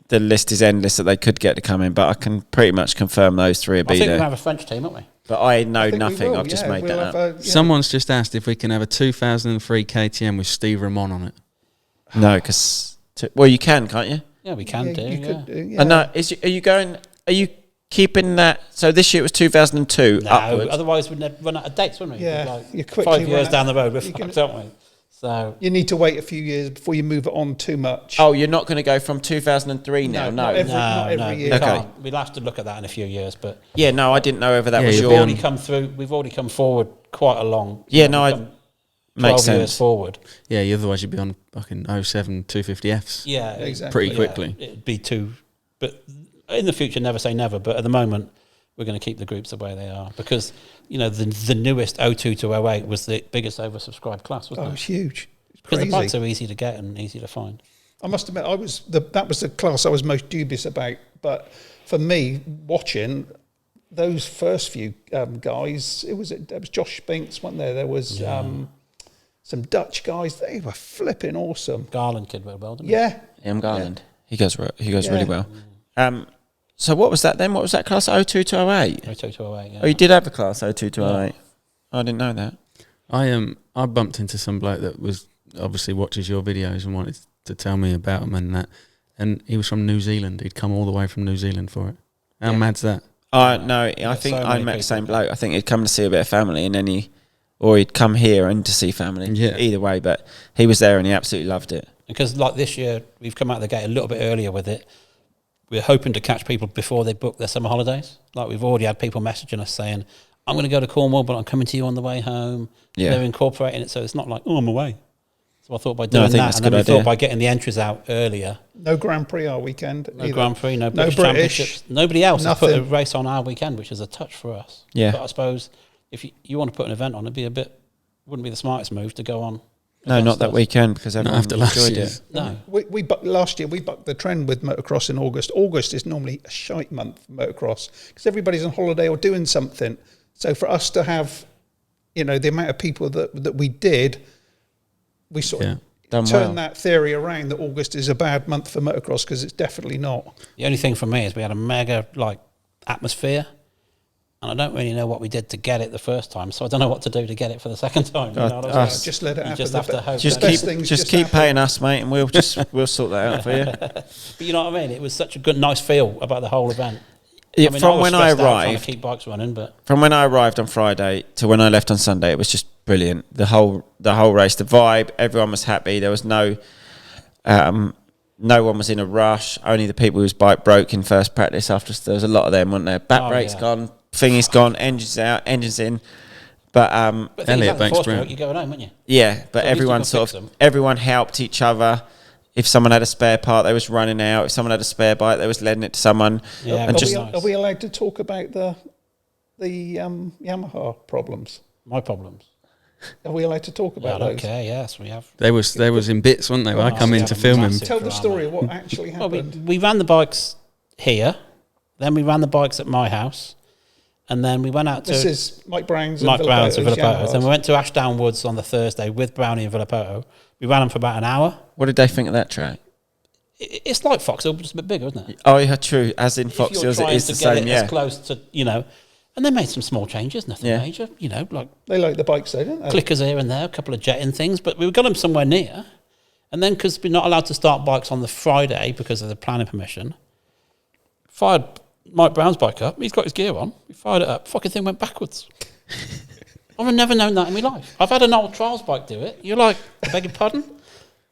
the list is endless that they could get to come in. But I can pretty much confirm those three will I be think we'll there. have a French team, won't we? But I know I think we nothing. will, I've just yeah, made we'll that have up. Someone's just asked if we can have a 2003 KTM with Steve Ramon on it. No, because well, you can, can't you? Yeah, we can do. you Yeah. could do, yeah. And no, are you going? Are you keeping that? So this year it was 2002 No, upwards. otherwise we'd run out of dates, wouldn't we? Yeah, Like you quickly 5 run years out. down the road, we're You fucked, can- aren't we? So You need to wait a few years before you move it on too much. Oh, you're not going to go from 2003 now? No, No. not every- no, year. we Okay. can't. We'll have to look at that in a few years, but Yeah, no, I didn't know whether that Yeah, was you'll your. be we've already come through. We've already come forward quite a long. Yeah, no, we've I- come makes 12 years sense. forward. Yeah, otherwise you'd be on fucking 07 250Fs. Yeah, Exactly. Pretty yeah, quickly. it'd be too. But in the future, never say never. But at the moment, we're going to keep the groups the way they are because the newest 02 to 08 was the biggest oversubscribed class, wasn't Oh, it? it's huge. It's Because the crazy. bikes are easy to get and easy to find. I must admit, that was the class I was most dubious about. But for me, watching those first few guys, there was Josh Spinks, wasn't there? There was some Dutch guys. They were flipping awesome. Garland kid went well, didn't Yeah, Liam Garland. He goes Yeah. really well. So what was that then? What was that class? 02 to 08? he? 02 to 08, yeah. Oh, you did have a class 02 to Yeah. 08. I didn't know that. I bumped into some bloke that was obviously watches your videos and wanted to tell me about him and that. And he was from New Zealand. He'd come all the way from New Zealand for it. How mad's that? No, I Yeah, think so I many met the people. same bloke. I think he'd come to see a bit of family and then he'd come here and to see family. Yeah. Either way, but he was there and he absolutely loved it. Because like this year, we've come out of the gate a little bit earlier with it. We're hoping to catch people before they book their summer holidays. Like we've already had people messaging us saying, I'm going to go to Cornwall, but I'm coming to you on the way home. Yeah. They're incorporating it, so it's not like, oh, I'm away. So I thought by No, I doing think that, that's a and then good we idea. thought by getting the entries out earlier, no Grand Prix our weekend. no either. Grand Prix, no No British British, Championships. Nobody else has put a nothing. race on our weekend, which is a touch for us. Yeah. But I suppose if you want to put an event on, wouldn't be the smartest move to go on. No, not against that us. weekend because everyone after last enjoyed year's. it. No. Last year we bucked the trend with motocross in August. August is normally a shite month for motocross because everybody's on holiday or doing something. So for us to have, the amount of people that we did, we sort Yeah. of Done turned well. that theory around that August is a bad month for motocross because it's definitely not. The only thing for me is we had a mega atmosphere, and I don't really know what we did to get it the first time, so I don't know what to do to get it for the second time. You know what I'm saying? Just let it You happen. just have to hope. Just don't you? keep happen. paying us, mate, and we'll sort that out for you. But you know what I mean? It was such a good, nice feel about the whole event. Yeah, I mean, from was when I stressed out trying to arrived, keep bikes running, but from when I arrived on Friday to when I left on Sunday, it was just brilliant. The whole race, the vibe, everyone was happy. There was no one was in a rush. Only the people whose bike broke in first practice. After there was a lot of them, weren't there? Back brake's gone, thingy's gone, engine's out, engine's in. But Elliot Banks Brown. you're going home, weren't you? yeah, but So at least you everyone could fix them. everyone helped each other. If someone had a spare part, they was running out. If someone had a spare bike, they was lending it to someone. Yeah, and just nice. Are we allowed to talk about the Yamaha problems? My problems. Are we allowed to talk Yeah, I about don't those? care. Yes, we have. They was in bits, weren't they? When I come yeah, in to film him. massive. Tell the Drama. story of what actually Well, happened. we ran the bikes here, then we ran the bikes at my house, and then we went out to This is Mike Brown's Mike Brown's and Villapoto. Yamahas. Then we went to Ashdown Woods on the Thursday with Brownie and Villapoto. We ran them for about an hour. what did they think of that track? It's like Foxhill, but just a bit bigger, isn't it? Oh yeah, true. As in If you're Foxhills, it trying is to the get same. it Yeah, as close to, and they made some small changes, nothing Yeah. major, like They like the bikes, though, don't they? clickers here and there, a couple of jetting things, but we got them somewhere near. And then, because we're not allowed to start bikes on the Friday because of the planning permission, fired Mike Brown's bike up. He's got his gear on. We fired it up. Fucking thing went backwards. I've never known that in my life. I've had an old trials bike do it. You're like, I beg your pardon?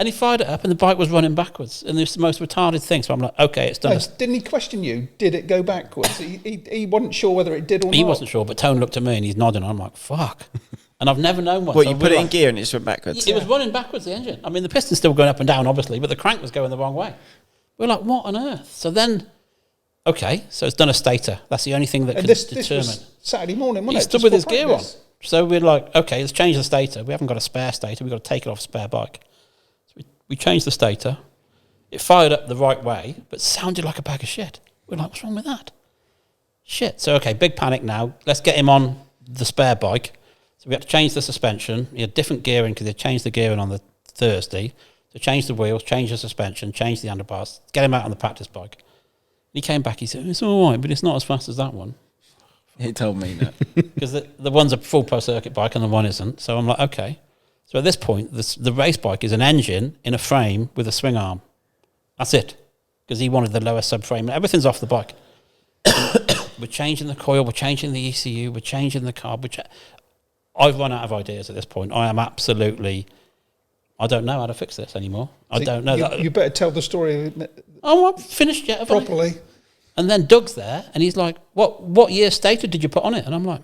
And he fired it up and the bike was running backwards. And it's the most retarded thing. So I'm like, okay, it's done. No, didn't he question you? Did it go backwards? He wasn't sure whether it did or not. He wasn't sure, but Tone looked at me and he's nodding. I'm like, fuck. And I've never known one. well, So you we put were it in like- gear and it just went backwards. It was running backwards, the engine. I mean, the piston's still going up and down, obviously, but the crank was going the wrong way. We're like, what on earth? So then, okay, so it's done a stator. That's the only thing that And could this determine. was Saturday morning, He wasn't it? stood Just with his for gear on. practice. So we're like, okay, let's change the stator. We haven't got a spare stator. We've got to take it off a spare bike. So we changed the stator. It fired up the right way, but sounded like a bag of shit. We're like, what's wrong with that? Shit. So, okay, big panic now. Let's get him on the spare bike. So we had to change the suspension. He had different gearing because they changed the gearing on the Thursday. So change the wheels, change the suspension, change the handlebars, get him out on the practice bike. He came back, he said, it's all right, but it's not as fast as that one. He told me that. Because the one's a full pro circuit bike and the one isn't. So I'm like, okay. So at this point, the race bike is an engine in a frame with a swing arm. That's it. Because he wanted the lower subframe. Everything's off the bike. We're changing the coil, we're changing the ECU, we're changing the carb. I've run out of ideas at this point. I am absolutely... I don't know how to fix this anymore. I So don't know. You better tell the story Oh, I'm finished yet, have I? properly. And then Doug's there, and he's like, what year stator did you put on it? And I'm like,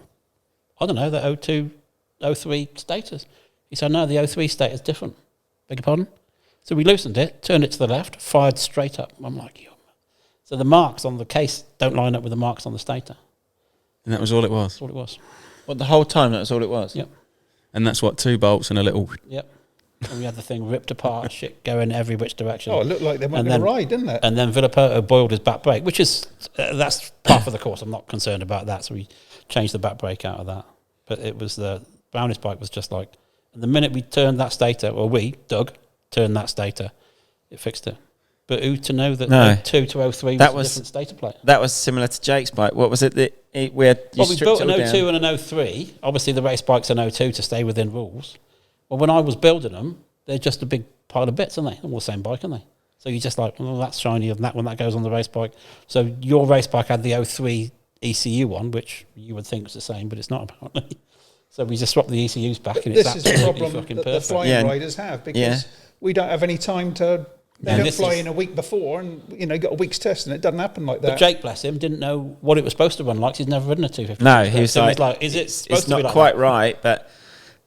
I don't know, the 02, 03 stators. He said, no, the 03 stator's different. Beg your pardon? So we loosened it, turned it to the left, fired straight up. I'm like, so the marks on the case don't line up with the marks on the stator. And that was all it was. That's all it was. Well, the whole time that was all it was. Yep. And that's what, 2 bolts and a little... Yep. And we had the thing ripped apart, shit going every which direction. Oh, it looked like they went And on a then- ride, didn't it? And then Villapoto boiled his back brake, which is, that's part of the course. I'm not concerned about that. So we changed the back brake out of that. But it was the Brownies bike was just like, the minute we turned that stator, or Doug, turned that stator, it fixed it. But who to know that No. 02 to 03 That was was- a different stator plate? That was similar to Jake's bike. What was it that we had? Well, we built an stripped it all 02 down? and an 03. Obviously, the race bike's an 02 to stay within rules. Well, when I was building them, they're just a big pile of bits, aren't they? All the same bike, aren't they? So you're just like, oh, that's shiny, and that one that goes on the race bike. So your race bike had the 03 ECU one, which you would think was the same, but it's not apparently. So we just swapped the ECUs back, and This it's is the absolutely problem fucking that the perfect. flying Yeah. riders have because Yeah. we don't have any time to. They And don't this fly is- in a week before, and got a week's test, and it doesn't happen like But that. Jake, bless him, didn't know what it was supposed to run like. 'Cause he's never ridden a 250. No, he was So he's like, is it it's supposed to be not like quite that? right, but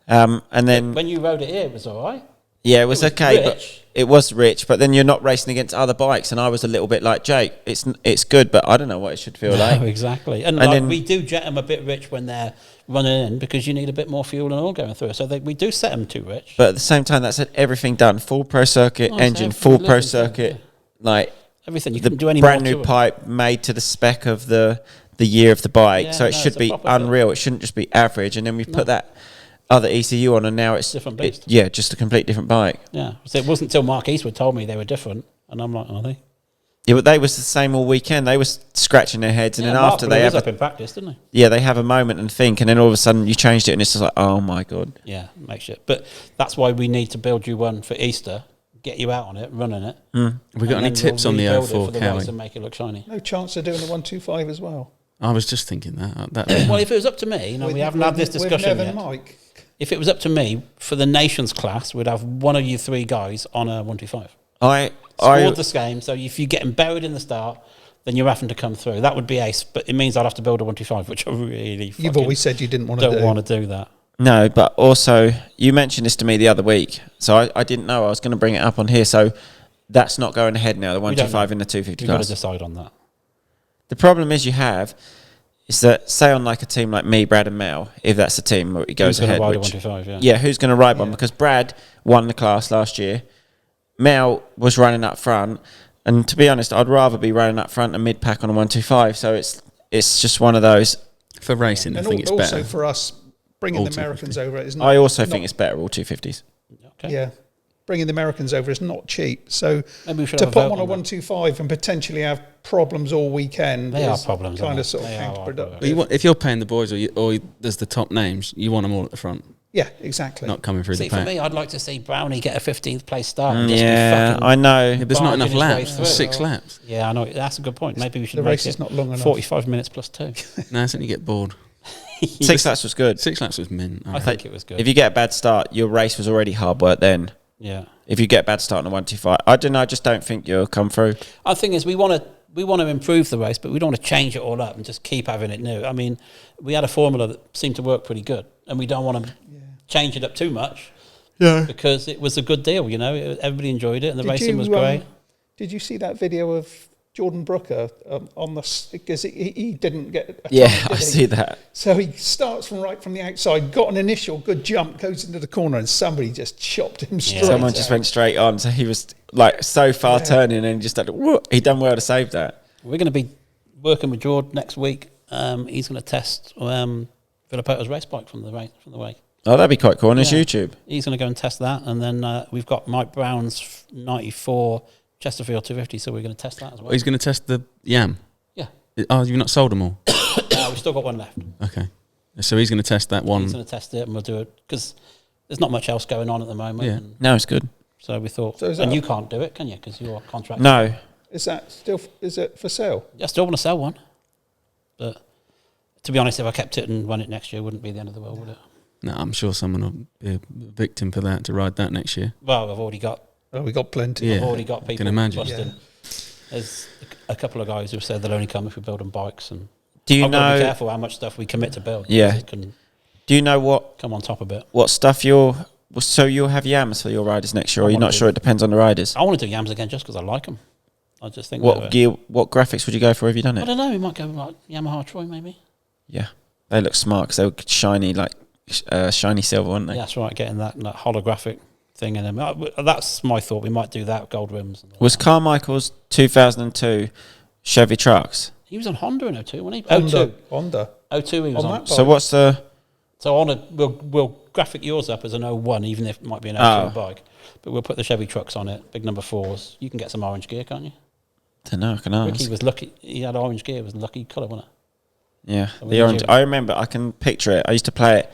and then When you rode it here, it was all right. yeah, it was was okay, rich. but it was rich. But then you're not racing against other bikes, and I was a little bit like Jake. It's good, but I don't know what it should feel like. No, exactly. And And like, then- we do jet them a bit rich when they're running in because you need a bit more fuel and oil going through it. So we do set them too rich. But at the same time, that's everything done. Full pro circuit Oh, so engine, everything full pro looking good, circuit, yeah. like Everything. You the can do any brand more new to it. pipe made to the spec of the year of the bike. Yeah, so it no, should it's a be proper build. unreal. It shouldn't just be average. And then we've put that other ECU on, and now it's Different beast. just a complete different bike. Yeah. So it wasn't until Mark Eastwood told me they were different. And I'm like, are they? Yeah, but they was the same all weekend. They was scratching their heads, and then Mark after Brewer they was have up in practice, didn't he? yeah, they have a moment and think, and then all of a sudden you changed it, and it's just like, oh my god. Yeah, makes it. But that's why we need to build you one for Easter. Get you out on it, running it. Have we got any tips on the rebuild it 04 for the race Cowie? and make it look shiny? No chance of doing the 125 as well. I was just thinking that. Well, if it was up to me, we haven't had this discussion with Nev yet. and Mike. If it was up to me, for the nations class, we'd have one of you three guys on a 125. Scored the game, so if you're getting buried in the start, then you're having to come through. That would be ace, but it means I'd have to build a 125, which I really You've always said you didn't want to do. Don't want to do that. No, but also you mentioned this to me the other week, so I didn't know I was going to bring it up on here. So that's not going ahead now. The 125 in the 250 You've got class. to decide on that. The problem is is that say on like a team like me, Brad and Mel, if that's a team where it goes Who's ahead, gonna ride a which, 125, yeah, who's going to ride one? Because Brad won the class last year. Mel was running up front, and to be honest, I'd rather be running up front and mid pack on a 125. So it's just one of those. For racing, And I think it's also better. for us, bringing All the Americans over is not. I also not- think it's better all 250s. Okay. Yeah, bringing the Americans over is not cheap. So Maybe we should to have a put vote them on a on that. 125 and potentially have problems all weekend They are is problems, kind aren't of they? sort of They are counterproductive. If you're paying the boys or there's the top names, you want them all at the front, Yeah, exactly. not coming through See, the for pack. me, I'd like to see Brownie get a 15th place start. And just be Yeah, fucking I know. Yeah, there's not barging enough his way laps. through. There's 6 laps. Yeah, I know. That's a good point. Maybe we should The make race it is not long enough. 45 minutes plus 2. No, I think you get bored. 6 laps was good. 6 laps was mint. I think it was good. If you get a bad start, your race was already hard work then. Yeah. If you get a bad start on a 125, I don't know. I just don't think you'll come through. Our thing is we want to improve the race, but we don't want to change it all up and just keep having it new. I mean, we had a formula that seemed to work pretty good, and we don't want to change it up too much. Yeah. Because it was a good deal, everybody enjoyed it, and the racing was great. Did you see that video of Jordan Brooker on the, because he didn't get a Yeah, time, I did he? see that. So he starts from the outside, got an initial good jump, goes into the corner, and somebody just chopped him straight. Someone just went straight on, so he was like so far turning, and just he done well to save that. We're going to be working with Jordan next week. He's going to test Villapeto's race bike from the way. Oh, that'd be quite cool on his Yeah. YouTube. He's going to go and test that, and then we've got Mike Brown's 94 Chesterfield 250, so we're going to test that as well. He's going to test the Yam. Yeah. Oh, you've not sold them all? We've still got one left. Okay. So he's going to test that one. He's going to test it, and we'll do it because there's not much else going on at the moment. Yeah. And No, it's good. so we thought, So is and that- you can't do it, can you? Because you're contracted. No, Is it for sale? I still want to sell one, but to be honest, if I kept it and run it next year, it wouldn't be the end of the world, would it? No, I'm sure someone will be a victim for that to ride that next year. Well, I've already got Oh, we got plenty. Yeah. I've already got people can imagine. busting. Yeah. There's a couple of guys who said they'll only come if we build them bikes, and do you I've got to be know? careful how much stuff we commit to build. Yeah. because it can Do you know what come on top a bit. stuff so you'll have yams for your riders next year, or I you're wanna not do sure? that. It depends on the riders. I want to do Yams again just because I like them. I just think What graphics would you go for if you done I it? don't know. We might go like Yamaha Troy maybe. Yeah, they look smart because they were shiny, like shiny silver, weren't they? Yeah, that's right. Getting that holographic thing in them. That's my thought. We might do that with gold rims. And all Was that. Carmichael's 2002 Chevy trucks? He was on Honda in 02, wasn't he? 02. Honda. 02 he was On on. that So what's the? So we'll graphic yours up as an 01, even if it might be an 02 Oh. bike. But we'll put the Chevy trucks on it, big number 4s. You can get some orange gear, can't you? Don't know. I can ask. Ricky was lucky. He had orange gear. It was a lucky colour, wasn't it? Yeah, So we the need orange. to- I remember. I can picture it. I used to play it.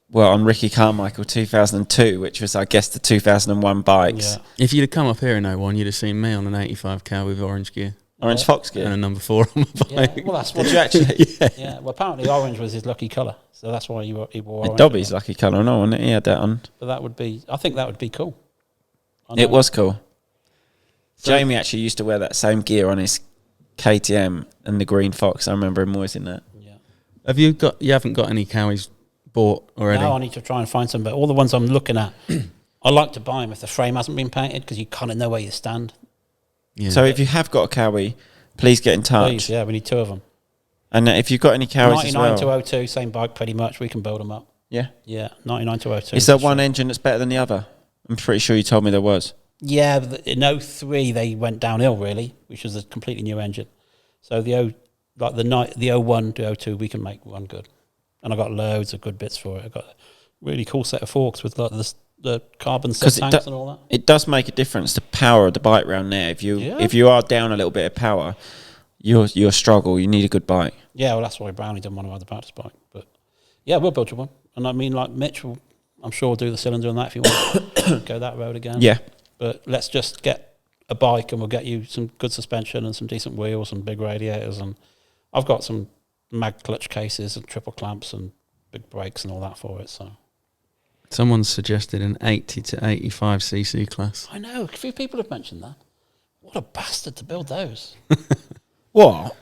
Well, on Ricky Carmichael 2002, which was, I guess, the 2001 bikes. Yeah. If you'd have come up here in 01, you'd have seen me on an 85 car with orange gear Orange Yeah. Fox and gear. a number 4 on my Yeah, bike. well, that's what. Did you actually? Yeah, well, apparently orange was his lucky colour, so that's why he wore orange. Dobby's lucky colour, no, wasn't it? He had that on. But that would be. I think that would be cool. I It know. was cool. Jamie actually used to wear that same gear on his KTM and the Green Fox. I remember him always in that. Yeah. You haven't got any cowies bought already? No, I need to try and find some. But all the ones I'm looking at, I like to buy them if the frame hasn't been painted because you kind of know where you stand. Yeah. So if you have got a Cowie, please get in touch. Please, yeah, we need 2 of them. And if you've got any Cowies as 99 well. to 02, same bike pretty much. We can build them up. Yeah. Yeah, 99 to 02. Is there for one sure. engine that's better than the other? I'm pretty sure you told me there was. Yeah, but in 03 they went downhill really, which was a completely new engine. So the 01 to 02 we can make one good, and I got loads of good bits for it. I got a really cool set of forks with like the carbon set 'Cause tanks and all that. It does make a difference, the power of the bike round there. If you are down a little bit of power, you'll struggle. You need a good bike. Yeah, well, that's why Brownie didn't want to ride the practice bike. But yeah, we'll build you one. And I mean, like Mitch, I'm sure will do the cylinder on that if you want to go that road again. Yeah. But let's just get a bike and we'll get you some good suspension and some decent wheels, some big radiators. And I've got some mag clutch cases and triple clamps and big brakes and all that for it. So Someone suggested an 80 to 85 cc class. I know, a few people have mentioned that. What a bastard to build those. What?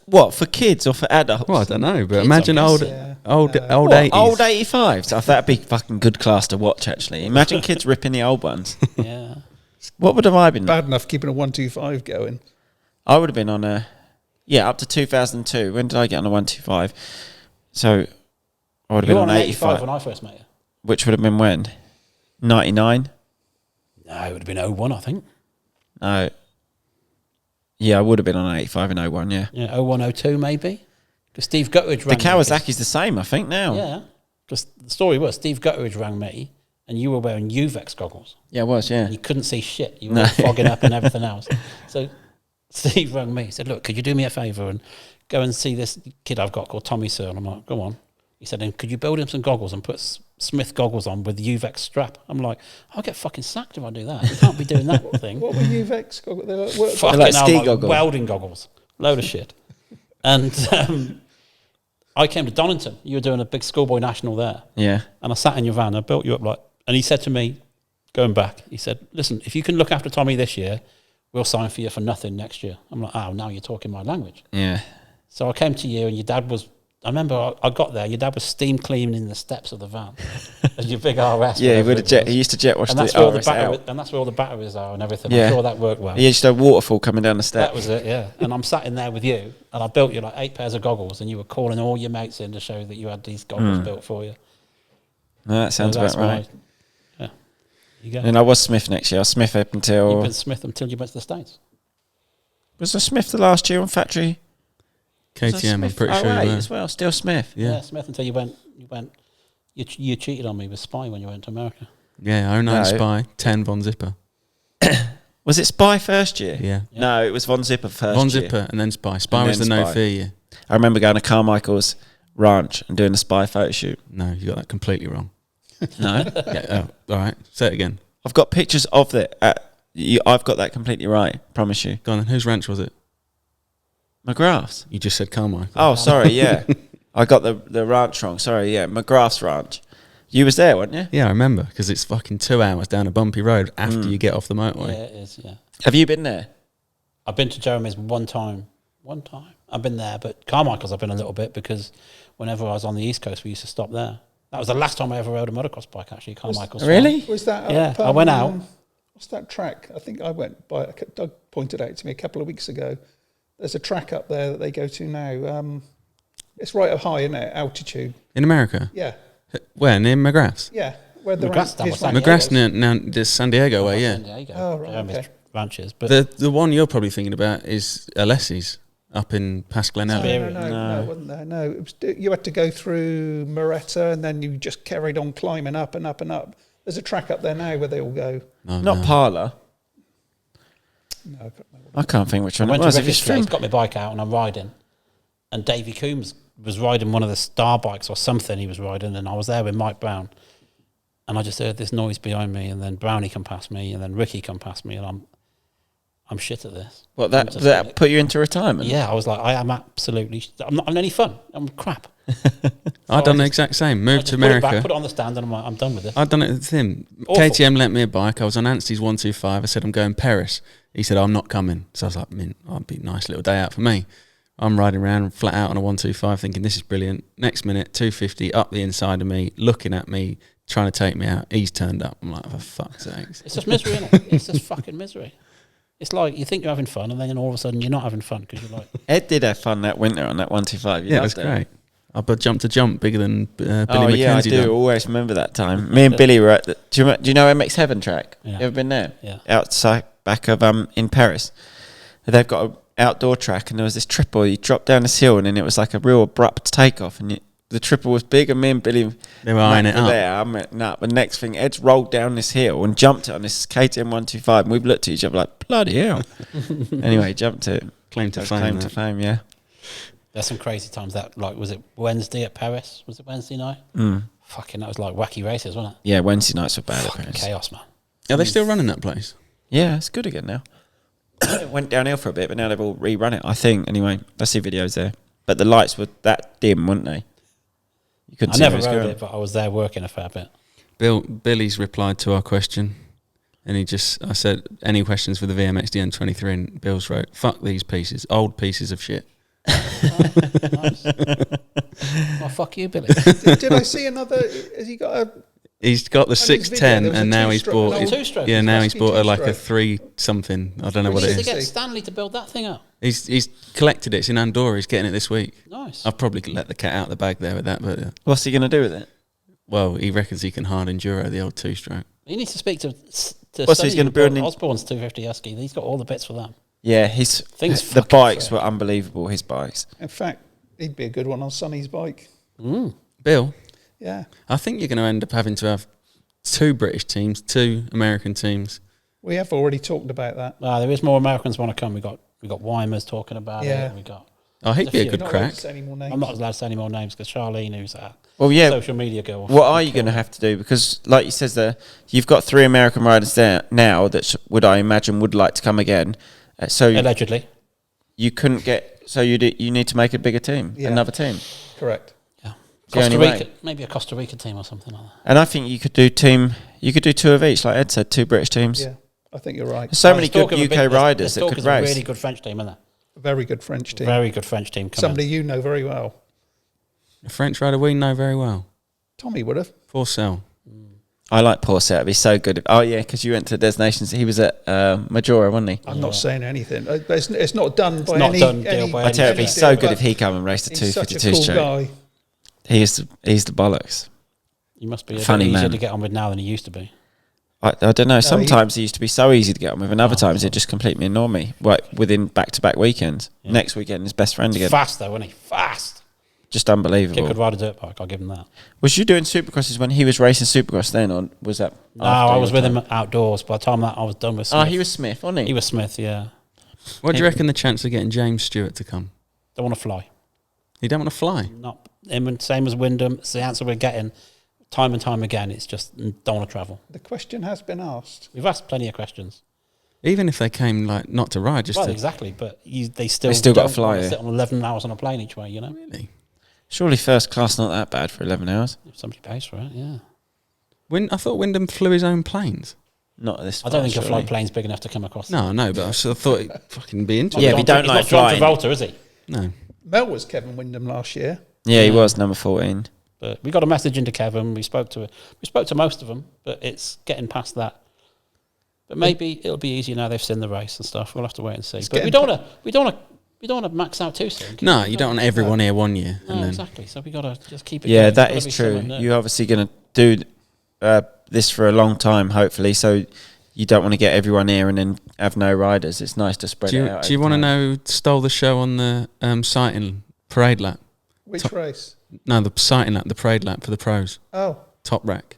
What, for kids or for adults? Well, I don't know, but Kids, imagine I old guess, old What, 80s. old 85s? I thought that'd be fucking good class to watch, actually. Imagine kids ripping the old ones. Yeah. What would have I been? Bad enough keeping a 125 going. I would have been on up to 2002. When did I get on a 125? So I would have You been were on on 85. when I first met you. Which would have been when? 99? No, it would have been 01, I think. No. Yeah, I would have been on 85 in 01, yeah. Yeah, 01, 02 maybe. Because Steve Gutteridge rang The Kawasaki's the same, I think, now. Yeah. Because the story was Steve Gutteridge rang me and you were wearing Uvex goggles. Yeah, it was, yeah. You couldn't see shit. You were fogging up and everything else. So Steve rang me. He said, look, could you do me a favour and go and see this kid I've got called Tommy Sir? And I'm like, go on. He said, and could you build him some goggles and put Smith goggles on with the Uvex strap? I'm like, I'll get fucking sacked if I do that. You can't be doing that thing. What were Uvex goggles? They were Fucking like hell, ski goggles. welding goggles. Load of shit. And I came to Donington. You were doing a big schoolboy national there. Yeah. And I sat in your van. I built you up like... And he said to me, going back, he said, listen, if you can look after Tommy this year, we'll sign for you for nothing next year. I'm like, oh, now you're talking my language. Yeah. So I came to you and your dad was... I remember I got there, your dad was steam cleaning the steps of the van. As your big RS. Yeah, whatever he used to jet wash and the that's where all the RS out. battery, and that's where all the batteries are and everything. Yeah. I'm sure that worked well. He used to have a waterfall coming down the That steps. was it, yeah. And I'm sat in there with you, and I built you like 8 pairs of goggles, and you were calling all your mates in to show that you had these goggles built for you. No, that sounds So that's about right. yeah. You go. And I was Smith next year. I was Smith up until... You've been Smith until you went to the States. Was I Smith the last year on factory? Was I KTM, I'm Smith? pretty sure. right, You were. as well. Still Smith. Yeah. Smith until you went. You cheated on me with Spy when you went to America. Yeah, 09 No. Spy, 10 Von Zipper. Was it Spy first year? Yeah. No, it was Von Zipper first Von year. Zipper and then Spy. Spy And was the then no Spy. fear year. I remember going to Carmichael's ranch and doing the Spy photo shoot. No, you got that completely wrong. No? Yeah, all right, say it again. I've got pictures of it. I've got that completely right. Promise you. Go on then. Whose ranch was it? McGrath's. You just said Carmichael. Oh, sorry, yeah. I got the ranch wrong. Sorry, yeah. McGrath's ranch. You was there, weren't you? Yeah, I remember, because it's fucking 2 hours down a bumpy road after you get off the motorway. Yeah, it is. Yeah, Have you been there? I've been to Jeremy's one time. I've been there, but Carmichael's I've been a little bit because whenever I was on the East Coast, we used to stop there. That was the last time I ever rode a motocross bike. Actually, Carmichael's. Really? Was that Yeah, up, I went out. What's that track? I think I went by. Doug pointed out to me a couple of weeks ago. There's a track up there that they go to now. It's right up high, isn't it? Altitude. In America? Yeah, Where? Near McGrath's? yeah. Where the McGrath's down his by San ranch- Diego. McGrath's now there's San Diego way, yeah. There you go. Oh, right, Jeremy's okay. ranches, but The one you're probably thinking about is Alessi's up in past Glenelg. No, it wasn't there. No, it was, you had to go through Moretta and then you just carried on climbing up and up and up. There's a track up there now where they all go. No, Not no. Parlour. No, I can't remember. I can't think which I one it went was. to If Ricky's it's place, from... got my bike out and I'm riding, and Davey Coombs was riding one of the Star bikes or something he was riding, and I was there with Mike Brown, and I just heard this noise behind me, and then Brownie come past me, and then Ricky come past me, and I'm shit at this. What, I'm that just that like- put you into retirement? Yeah, I was like, I am absolutely. I'm not having any fun. I'm crap. I've done the I exact same. I Moved just to put it back, America. put it on the stand, and I'm like, I'm done with this. I've done it with him. Awful. KTM lent me a bike. I was on Anstey's 125. I said, I'm going Paris. He said, I'm not coming. So I was like, mint, that'd be a nice little day out for me. I'm riding around flat out on a 125 thinking, this is brilliant. Next minute, 250 up the inside of me, looking at me, trying to take me out. He's turned up. I'm like, for fuck's sakes. It's just misery, isn't it? It's just fucking misery. It's like you think you're having fun, and then all of a sudden you're not having fun because you're like, Ed did have fun that winter on that 125. Yeah, it was great. I jumped to jump bigger than Billy Oh, yeah, I McKenzie do done. always remember that time. Me and Billy were at the... Do you know MX Heaven track? Yeah. You ever been there? Yeah. Outside, back of, in Paris. They've got an outdoor track and there was this triple. You drop down this hill and then it was like a real abrupt takeoff and the triple was big, and me and Billy They were eyeing it were up. there. I went, nah. The next thing, Ed's rolled down this hill and jumped it on this KTM 125, and we've looked at each other like, bloody hell. Anyway, he jumped it. Claim to That's fame. Claim that. to fame, yeah. There's some crazy times that, like, was it Wednesday at Paris? Was it Wednesday night? Fucking, that was like wacky races, wasn't it? Yeah, Wednesday nights were bad. Fucking chaos, man. Are they still running that place? Yeah, it's good again now. It went downhill for a bit, but now they've all rerun it, I think. Anyway, I see videos there. But the lights were that dim, weren't they? You couldn't I see never where it was rode going. it, but I was there working a fair bit. Billy's replied to our question, and I said, any questions for the VMXDN 23, and Bill's wrote, fuck these pieces, old pieces of shit. Nice. Well, fuck you, Billy. Did I see another? Has he got a? He's got the his video, 610, there was a and now he's two-stroke, bought. an old two-stroke. Yeah, now he's Husky bought like a two-stroke. 3 something. I don't know what We it need to is. get Stanley to build that thing up. He's collected it. It's in Andorra. He's getting it this week. Nice. I've probably let the cat out of the bag there with that, but What's he going to do with it? well, he reckons he can hard enduro the old 2-stroke. You need to speak to What's he gonna build in- Osborne's 250 Husky. He's got all the bits for that. Yeah, Thing's the fucking bikes fair. were unbelievable, his bikes. In fact, he'd be a good one on Sonny's bike. Bill, Yeah, I think you're going to end up having to have 2 British teams, 2 American teams. we have already talked about that. There is more Americans want to come. We got Weimers talking about Yeah. it. We got. Oh, he'd be a You're good Not allowed crack. to say any more names. I'm not allowed to say any more names because Charlene, who's our Well, yeah. social media girl. What are you going to have to do? Because, like you says there, you've got 3 American riders there now that would I imagine would like to come again. So Allegedly. you couldn't get. So you need to make a bigger team, Yeah. another team. Correct. Yeah. The only Costa way. Rica, maybe a Costa Rica team or something like that. And I think you could do 2 of each, like Ed said, 2 British teams. Yeah, I think you're right. There's so Well, many there's talk good of a UK big- there's- riders there's that talk could is a race. really good French team, isn't there? A very good French team. Very good French team. Coming. Somebody you know very well. A French rider we know very well. Tommy would have. Forcell. I like Porset. It'd be so good. Oh yeah, because you went to Des Nations. He was at Majora, wasn't he? I'm not saying anything. It's not done by not any. done deal any- by I tell you, it'd be any so deal, good but if he come and raced a he's such a 252 cool straight. guy. He's the bollocks. You must be a Funny bit easier man. to get on with now than he used to be. I don't know. Sometimes he used to be so easy to get on with, and other times it just completely annoyed me. Like within back-to-back weekends. Yeah. Next weekend, his best friend again. Fast though, wasn't he? Fast. Just Kid unbelievable. could ride a dirt bike. I'll give him that. Was you doing supercrosses when he was racing supercross then, or was that? No, after I was your with time? him outdoors. By the time that I was done with Smith. Oh, he was Smith, wasn't he? He was Smith. Yeah. What do you reckon the chance of getting James Stewart to come? Don't want to fly. You don't want to fly? Not him. And same as Wyndham. It's the answer we're getting time and time again. It's just don't want to travel. The question has been asked. We've asked plenty of questions. Even if they came like not to ride, just Well, to exactly. But they still They still gotta don't fly, want to yeah. sit on 11 hours on a plane each way. You know, really. Surely first class not that bad for 11 hours. if somebody pays for it. Yeah. I thought Wyndham flew his own planes. Not at this. I don't far, think a surely. flight plane's big enough to come across. No, no, but I sort of thought it'd fucking be into Yeah, it. if you don't like he's not flying. John Travolta, is he? No. Mel was Kevin Wyndham last year. Yeah, he was number 14. But we got a message into Kevin. We spoke to most of them, but it's getting past that. But maybe it'll be easier now they've seen the race and stuff. We'll have to wait and see. It's But we getting don't want to max out too soon. No, you don't want everyone here one year. No, And then, exactly. So we got to just keep it. Yeah, going. that Gotta is be true. something new. You're obviously going to do this for a long time, hopefully. So you don't want to get everyone here and then have no riders. It's nice to spread it out. do you over want to time. know who stole the show on the sighting parade lap? Which race? No, the sighting lap, the parade lap for the pros. Oh, Top rack.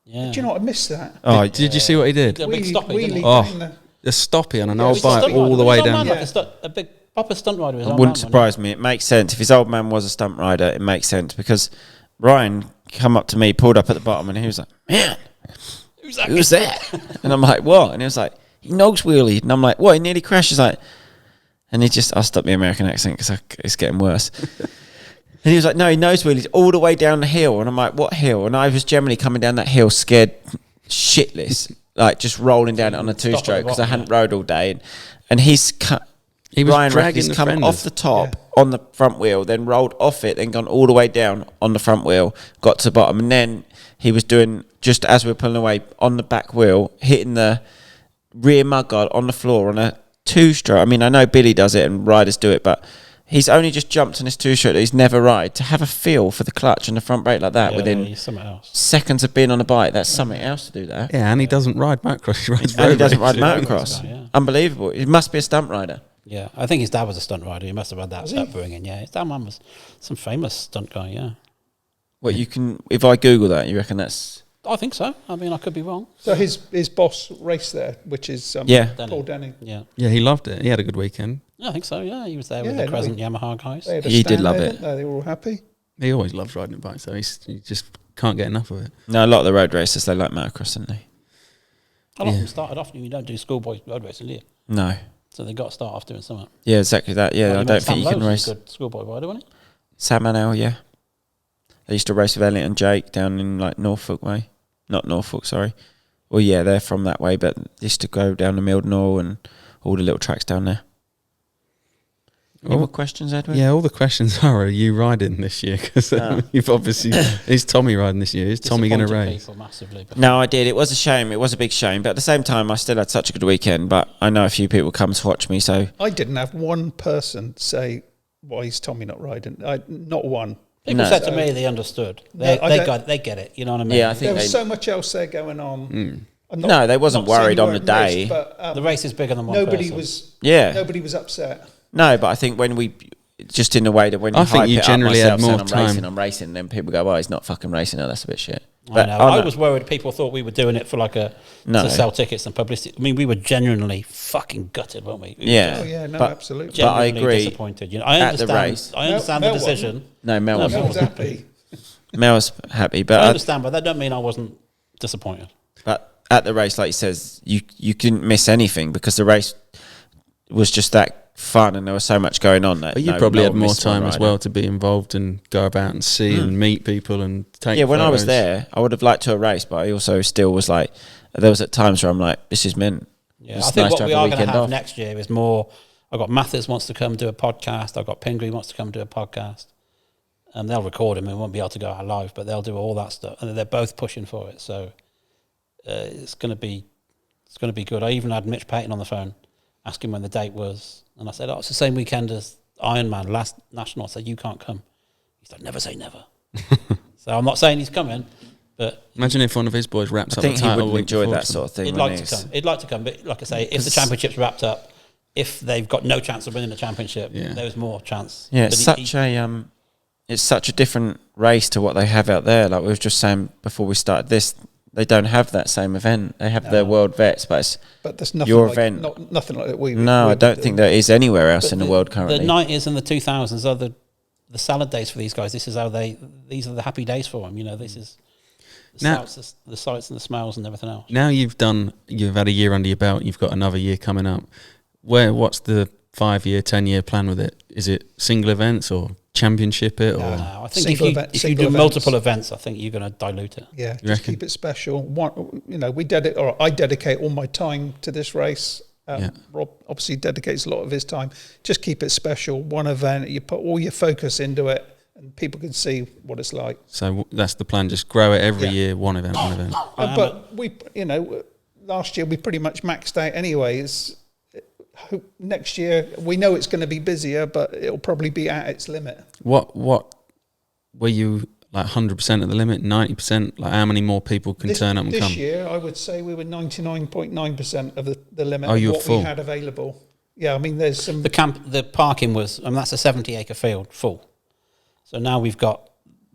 Yeah. do you know what? I missed that. Oh, Did you see what he did? A big stoppie, didn't he? Oh. down the- A stoppie on an Yeah, old he's a bike stunt all the way down. Yeah. A big proper stunt rider. it wouldn't surprise me. It makes sense. If his old man was a stunt rider, it makes sense because Ryan come up to me, pulled up at the bottom, and he was like, "Man, who's that?" And I'm like, "What?" And he was like, "He nose wheelied." And I'm like, "What?" He nearly crashed. He's like, and he just, I'll stop the American accent because it's getting worse. And he was like, "No, he nose wheelied all the way down the hill." And I'm like, "What hill?" And I was generally coming down that hill scared shitless, like just rolling down it on a Stop at the two-stroke because I bottom, hadn't rode all day. And he's cut. He was Ryan dragging Reckons the come fenders. off the top on the front wheel, then rolled off it, then gone all the way down on the front wheel, got to the bottom, and then he was doing, just as we were pulling away, on the back wheel, hitting the rear mudguard on the floor on a two-stroke. I mean, I know Billy does it and riders do it, but he's only just jumped on his two-stroke that he's never ride. To have a feel for the clutch and the front brake like that within something else. seconds of being on a bike, that's something else to do that. Yeah, and he doesn't ride motocross. He rides And he road doesn't ride races. motocross. Yeah. Unbelievable. He must be a stunt rider. Yeah, I think his dad was a stunt rider. He must have had that upbringing. Yeah, his dad man was some famous stunt guy. Yeah, What you can, if I Google that, you reckon that's? I think so. I mean, I could be wrong. So his boss raced there, which is Paul Denning. Yeah. Yeah, he loved it. He had a good weekend. I think so, yeah. He was there with the Crescent Yamaha guys. He did love it. They were all happy. He always loves riding bikes, so he just can't get enough of it. No, a lot of the road racers, they like motocross, don't they? A lot of them started off, you don't do schoolboy road racing, do you? No. So they got to start off doing something. Yeah, exactly that. Yeah, I don't think you can race. Good schoolboy rider, wasn't he? Sam Manel, yeah. They used to race with Elliot and Jake down in like Norfolk way. Not Norfolk, sorry. Well, yeah, they're from that way, but they used to go down to Mildenhall and all the little tracks down there. Any more questions, Edward? Yeah, all the questions are you riding this year? Because you've obviously... Is Tommy riding this year? Is Tommy going to race? No, I did. It was a shame. It was a big shame. But at the same time, I still had such a good weekend. But I know a few people come to watch me, so... I didn't have one person say, why is Tommy not riding? Not one. People said to me they understood. They get it. You know what I mean? Yeah, I think there was so much else there going on. No, they wasn't worried on the day. Race, but, the race is bigger than one nobody person. Nobody was upset. No, but I think when we... Just in the way that when I think you generally had more time. I'm racing, then people go, well, he's not fucking racing. No, that's a bit shit. But I was worried people thought we were doing it for to sell tickets and publicity. I mean, we were genuinely fucking gutted, weren't we? Yeah. Oh, yeah, no, absolutely. But I agree. Disappointed. You know, I understand the decision. No, Mel was happy. Mel was happy, but I understand, but that don't mean I wasn't disappointed. But at the race, like he says, you couldn't miss anything because the race was just that fun and there was so much going on that but you probably had more time as well to be involved and go about and see and meet people and take when photos. I was there I would have liked to have raced, but I also still was like, there was at times where I'm like, this is mint. Yeah, I think what we are going to have next year is more. I've got Mathis wants to come do a podcast, I've got Pingree wants to come do a podcast, and they'll record him and won't be able to go out live, but they'll do all that stuff and they're both pushing for it, so it's going to be good. I even had Mitch Payton on the phone asking when the date was. And I said, it's the same weekend as Ironman, last national. I said, you can't come. He said, never say never. So I'm not saying he's coming, but... Imagine if one of his boys wraps up the title. I think he would enjoy that sort of thing. He'd like to come, but like I say, if the championship's wrapped up, if they've got no chance of winning the championship, there's more chance. Yeah, it's such a different race to what they have out there. Like we were just saying before we started this, they don't have that same event. They have their World Vets, but there's nothing your like, event. Nothing like that. I don't think there is anywhere else in the world currently. The 90s and the 2000s are the salad days for these guys. This is how these are the happy days for them. You know, this is the sights and the smells and everything else. Now you've had a year under your belt. You've got another year coming up. What's the 5-year, 10-year plan with it? Is it single events or championship it? No, I think if you do multiple events, I think you're going to dilute it. Yeah, just keep it special. I dedicate all my time to this race. Rob obviously dedicates a lot of his time. Just keep it special. One event, you put all your focus into it, and people can see what it's like. So that's the plan. Just grow it every year. One event. But last year we pretty much maxed out anyways. Next year we know it's going to be busier, but it'll probably be at its limit. What were you like 100% of the limit, 90%? Like how many more people can turn up and come? This year I would say we were 99.9% of the limit of what we had available. Yeah, I mean there's some... The parking was, that's a 70-acre field full. So now we've got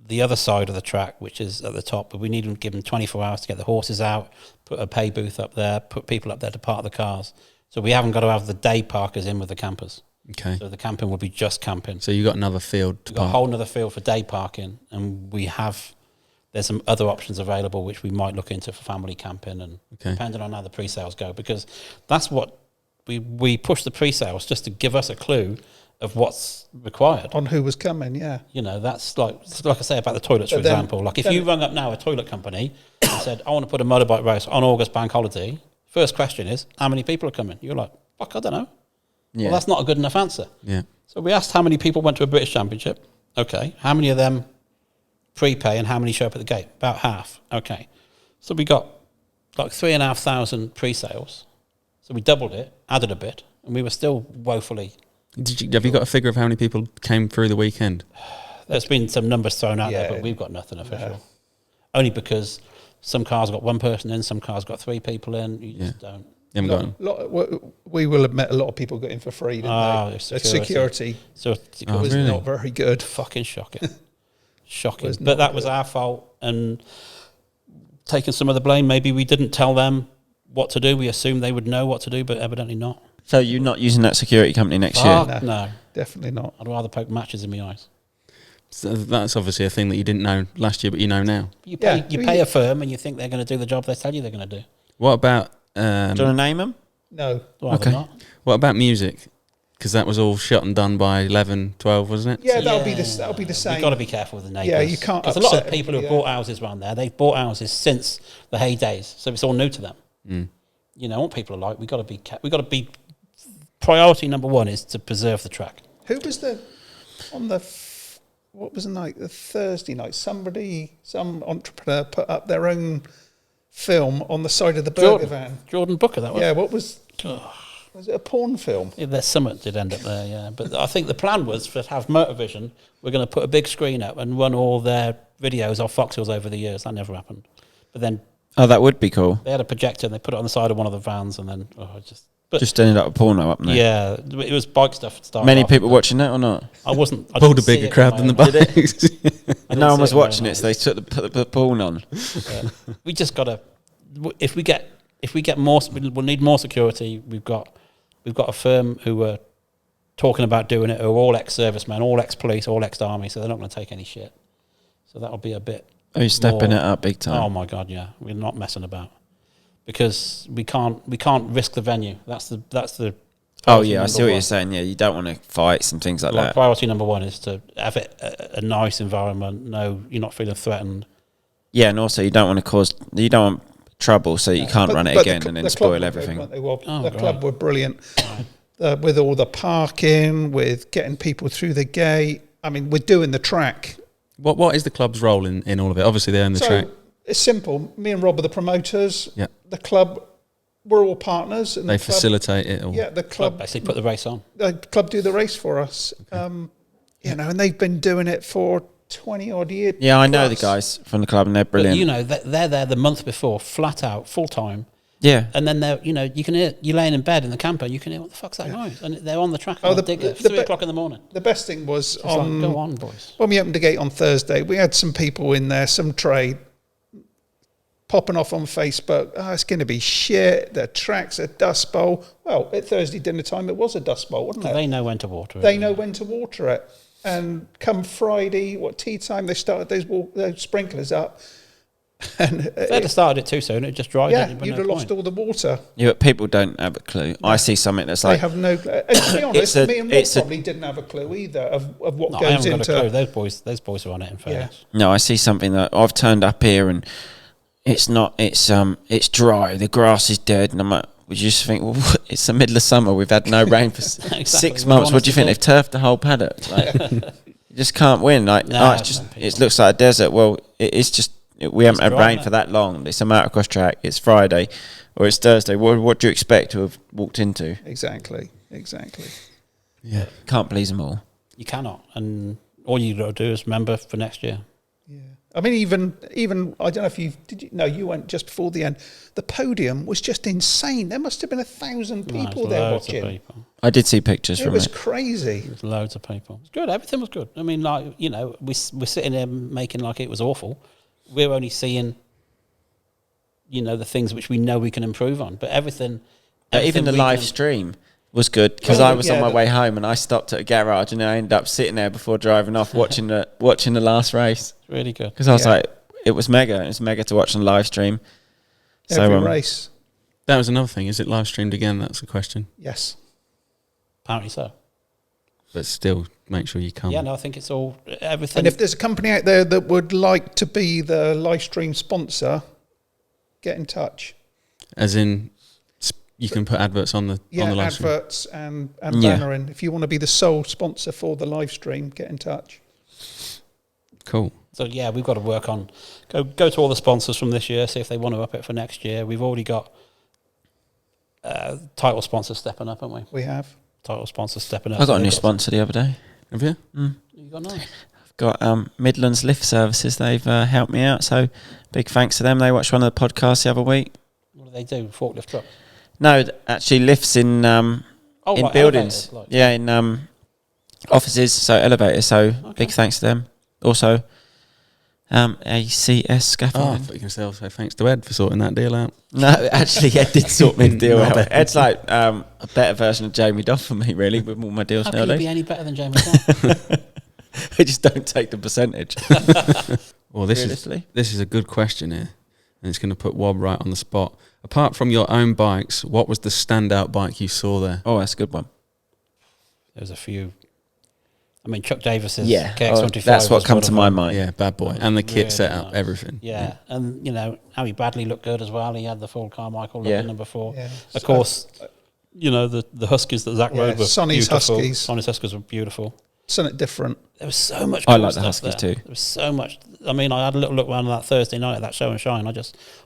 the other side of the track, which is at the top, but we need to give them 24 hours to get the horses out, put a pay booth up there, put people up there to park the cars. So we haven't got to have the day parkers in with the campers. Okay. So the camping will be just camping. So you got another field to park. Got a whole other field for day parking, and there's some other options available which we might look into for family camping, and depending on how the pre-sales go, because that's what we push the pre-sales just to give us a clue of what's required on who was coming. Yeah, that's like I say about the toilets, for example. Like if you rung up now a toilet company and said, I want to put a motorbike race on August bank holiday. First question is, how many people are coming? You're like, fuck, I don't know. Yeah. Well, that's not a good enough answer. Yeah. So we asked how many people went to a British Championship. Okay. How many of them prepay and how many show up at the gate? About half. Okay. So we got like 3,500 pre-sales. So we doubled it, added a bit, and we were still woefully... Have you got a figure of how many people came through the weekend? There's been some numbers thrown out there, but we've got nothing official. No. Only because... some cars got one person in, some cars got 3 people in. You just don't. You haven't got them. We will admit a lot of people got in for free, didn't they? Security. Security was not very good. Fucking shocking. Shocking. But that was our fault, and taking some of the blame. Maybe we didn't tell them what to do. We assumed they would know what to do, but evidently not. So you're not using that security company next year? No. Definitely not. I'd rather poke matches in my eyes. So that's obviously a thing that you didn't know last year, but you know now. You pay a firm and you think they're going to do the job they tell you they're going to do. What about... Do you want to name them? No. Rather not. What about music? Because that was all shot and done by 11, 12, wasn't it? Yeah, that'll be the same. You've got to be careful with the neighbours. Yeah, you can't Because a lot of upset people who've everybody, bought houses around there, they've bought houses since the heydays, so it's all new to them. You know what people are like. We've got to be. Priority number one is to preserve the track. Who was what was the night? The Thursday night. Some entrepreneur put up their own film on the side of the burger van. Jordan Booker, that was. Yeah, what was... Was it a porn film? Yeah, there's some that did end up there, yeah. But I think the plan was to have Motorvision. We're going to put a big screen up and run all their videos off Fox Hills over the years. That never happened. But then... Oh, that would be cool. They had a projector and they put it on the side of one of the vans and then... just ended up a porno up there. Yeah, it was bike stuff. Many people watching that or not? I wasn't... I Pulled a didn't see bigger it crowd with than my the own bikes. No one was see it with watching my it, so they put the porn on. Yeah. We just got to... If we get more... We'll need more security. We've got a firm who are talking about doing it, who are all ex-servicemen, all ex-police, all ex-army, so they're not going to take any shit. So that'll be a bit... Oh, you're stepping more, it up big time. Oh my God, yeah. We're not messing about. Because we can't risk the venue. That's the Oh yeah, I see what one. you're saying. Yeah, you don't want to fights and things like that. Priority number one is to have it a nice environment. No, you're not feeling threatened. Yeah, and also you don't want trouble, so you can't run it again and then spoil everything. The club were brilliant with all the parking, with getting people through the gate. I mean, we're doing the track. What is the club's role in all of it? Obviously, they own the track. It's simple. Me and Rob are the promoters. Yeah. The club, we're all partners. And They facilitate it all. Yeah, the club basically put the race on. The club do the race for us. Okay. And they've been doing it for 20 odd years. Yeah, I know the guys from the club and they're brilliant. But, they're there the month before, flat out, full time. Yeah. And then you can hear, you're laying in bed in the camper, you can hear, what the fuck's that noise? And they're on the track at 3 o'clock in the morning. The best thing was go on, boys. When we opened the gate on Thursday, we had some people in there, some trade, popping off on Facebook. Oh, it's going to be shit. The track's a dust bowl. Well, at Thursday dinner time, it was a dust bowl, wasn't it? They know when to water it. They know when to water it. And come Friday, tea time, they started those sprinklers up. And if they'd have started it too soon, it'd just dry. Yeah, you'd have lost all the water. Yeah, but people don't have a clue. I see something that's like... They have no clue. And to be honest, me and Rob probably didn't have a clue either of what goes into... I haven't got a clue. Those boys are on it, in fairness. Yeah. No, I see something that I've turned up here and it's not... It's dry. The grass is dead. And I'm like... Would you just think, well, it's the middle of summer. We've had no rain for 6 months. What do you think? They've turfed the whole paddock. Like, you just can't win. Like, it looks like a desert. Well, it's just... We haven't had rain for that long. It's a motocross track. It's Friday or it's Thursday. What do you expect to have walked into? Exactly. Yeah. Can't please them all. You cannot. And all you got to do is remember for next year. Yeah. I mean, even I don't know if you went just before the end. The podium was just insane. There must have been 1,000 people there watching. I did see pictures from it. It was crazy. There's loads of people. It was good. Everything was good. I mean, we're sitting there making like it was awful. We're only seeing, the things which we know we can improve on. But everything even the live stream was good because I was on my way home and I stopped at a garage and I ended up sitting there before driving off watching the last race. It's really good because I was like, it was mega. It was mega to watch on the live stream. Every race. That was another thing. Is it live streamed again? That's the question. Yes, apparently so. But still, make sure you come. Yeah, no, I think it's all everything. And if there's a company out there that would like to be the live stream sponsor, get in touch. As in, you can put adverts on the live stream. Adverts and bannering. If you want to be the sole sponsor for the live stream, get in touch. Cool. So yeah, we've got to work on go to all the sponsors from this year, see if they want to up it for next year. We've already got title sponsors stepping up, haven't we? We have. Title sponsors stepping up. I got a new sponsor the other day. Have you? You got none? I've got Midlands Lift Services. They've helped me out, so big thanks to them. They watched one of the podcasts the other week. What do they do? Forklift truck? No, actually lifts in buildings. In offices, so elevators. So big thanks to them. Also, ACS Oh, I scaffolding. thought you can say thanks to Ed for sorting that deal out. No, actually, Ed did sort me the deal Not out. bad. Ed's like a better version of Jamie Duff for me, really, with all my deals How can you be nowadays. any better than Jamie Duff? I just don't take the percentage. Well, this Realistically? is a good question here, and it's going to put Wob right on the spot. Apart from your own bikes, what was the standout bike you saw there? Oh, that's a good one. There's a few. I mean, Chuck Davis's Yeah, KX25. that's what was come one to of my them. mind. Yeah, bad boy, and the kit Really setup, nice. everything. Yeah, and you know, Harry Bradley looked good as well. He had the full Carmichael look Yeah. in number 4. Yeah. Of course, you know, the Huskies that Zach Yeah, rode were Sonny's beautiful. Huskies. Sonny's Huskies were beautiful. Something different. There was so much. I cool like the stuff Huskies there. too. There was so much. I mean, I had a little look around that Thursday night at that show and shine.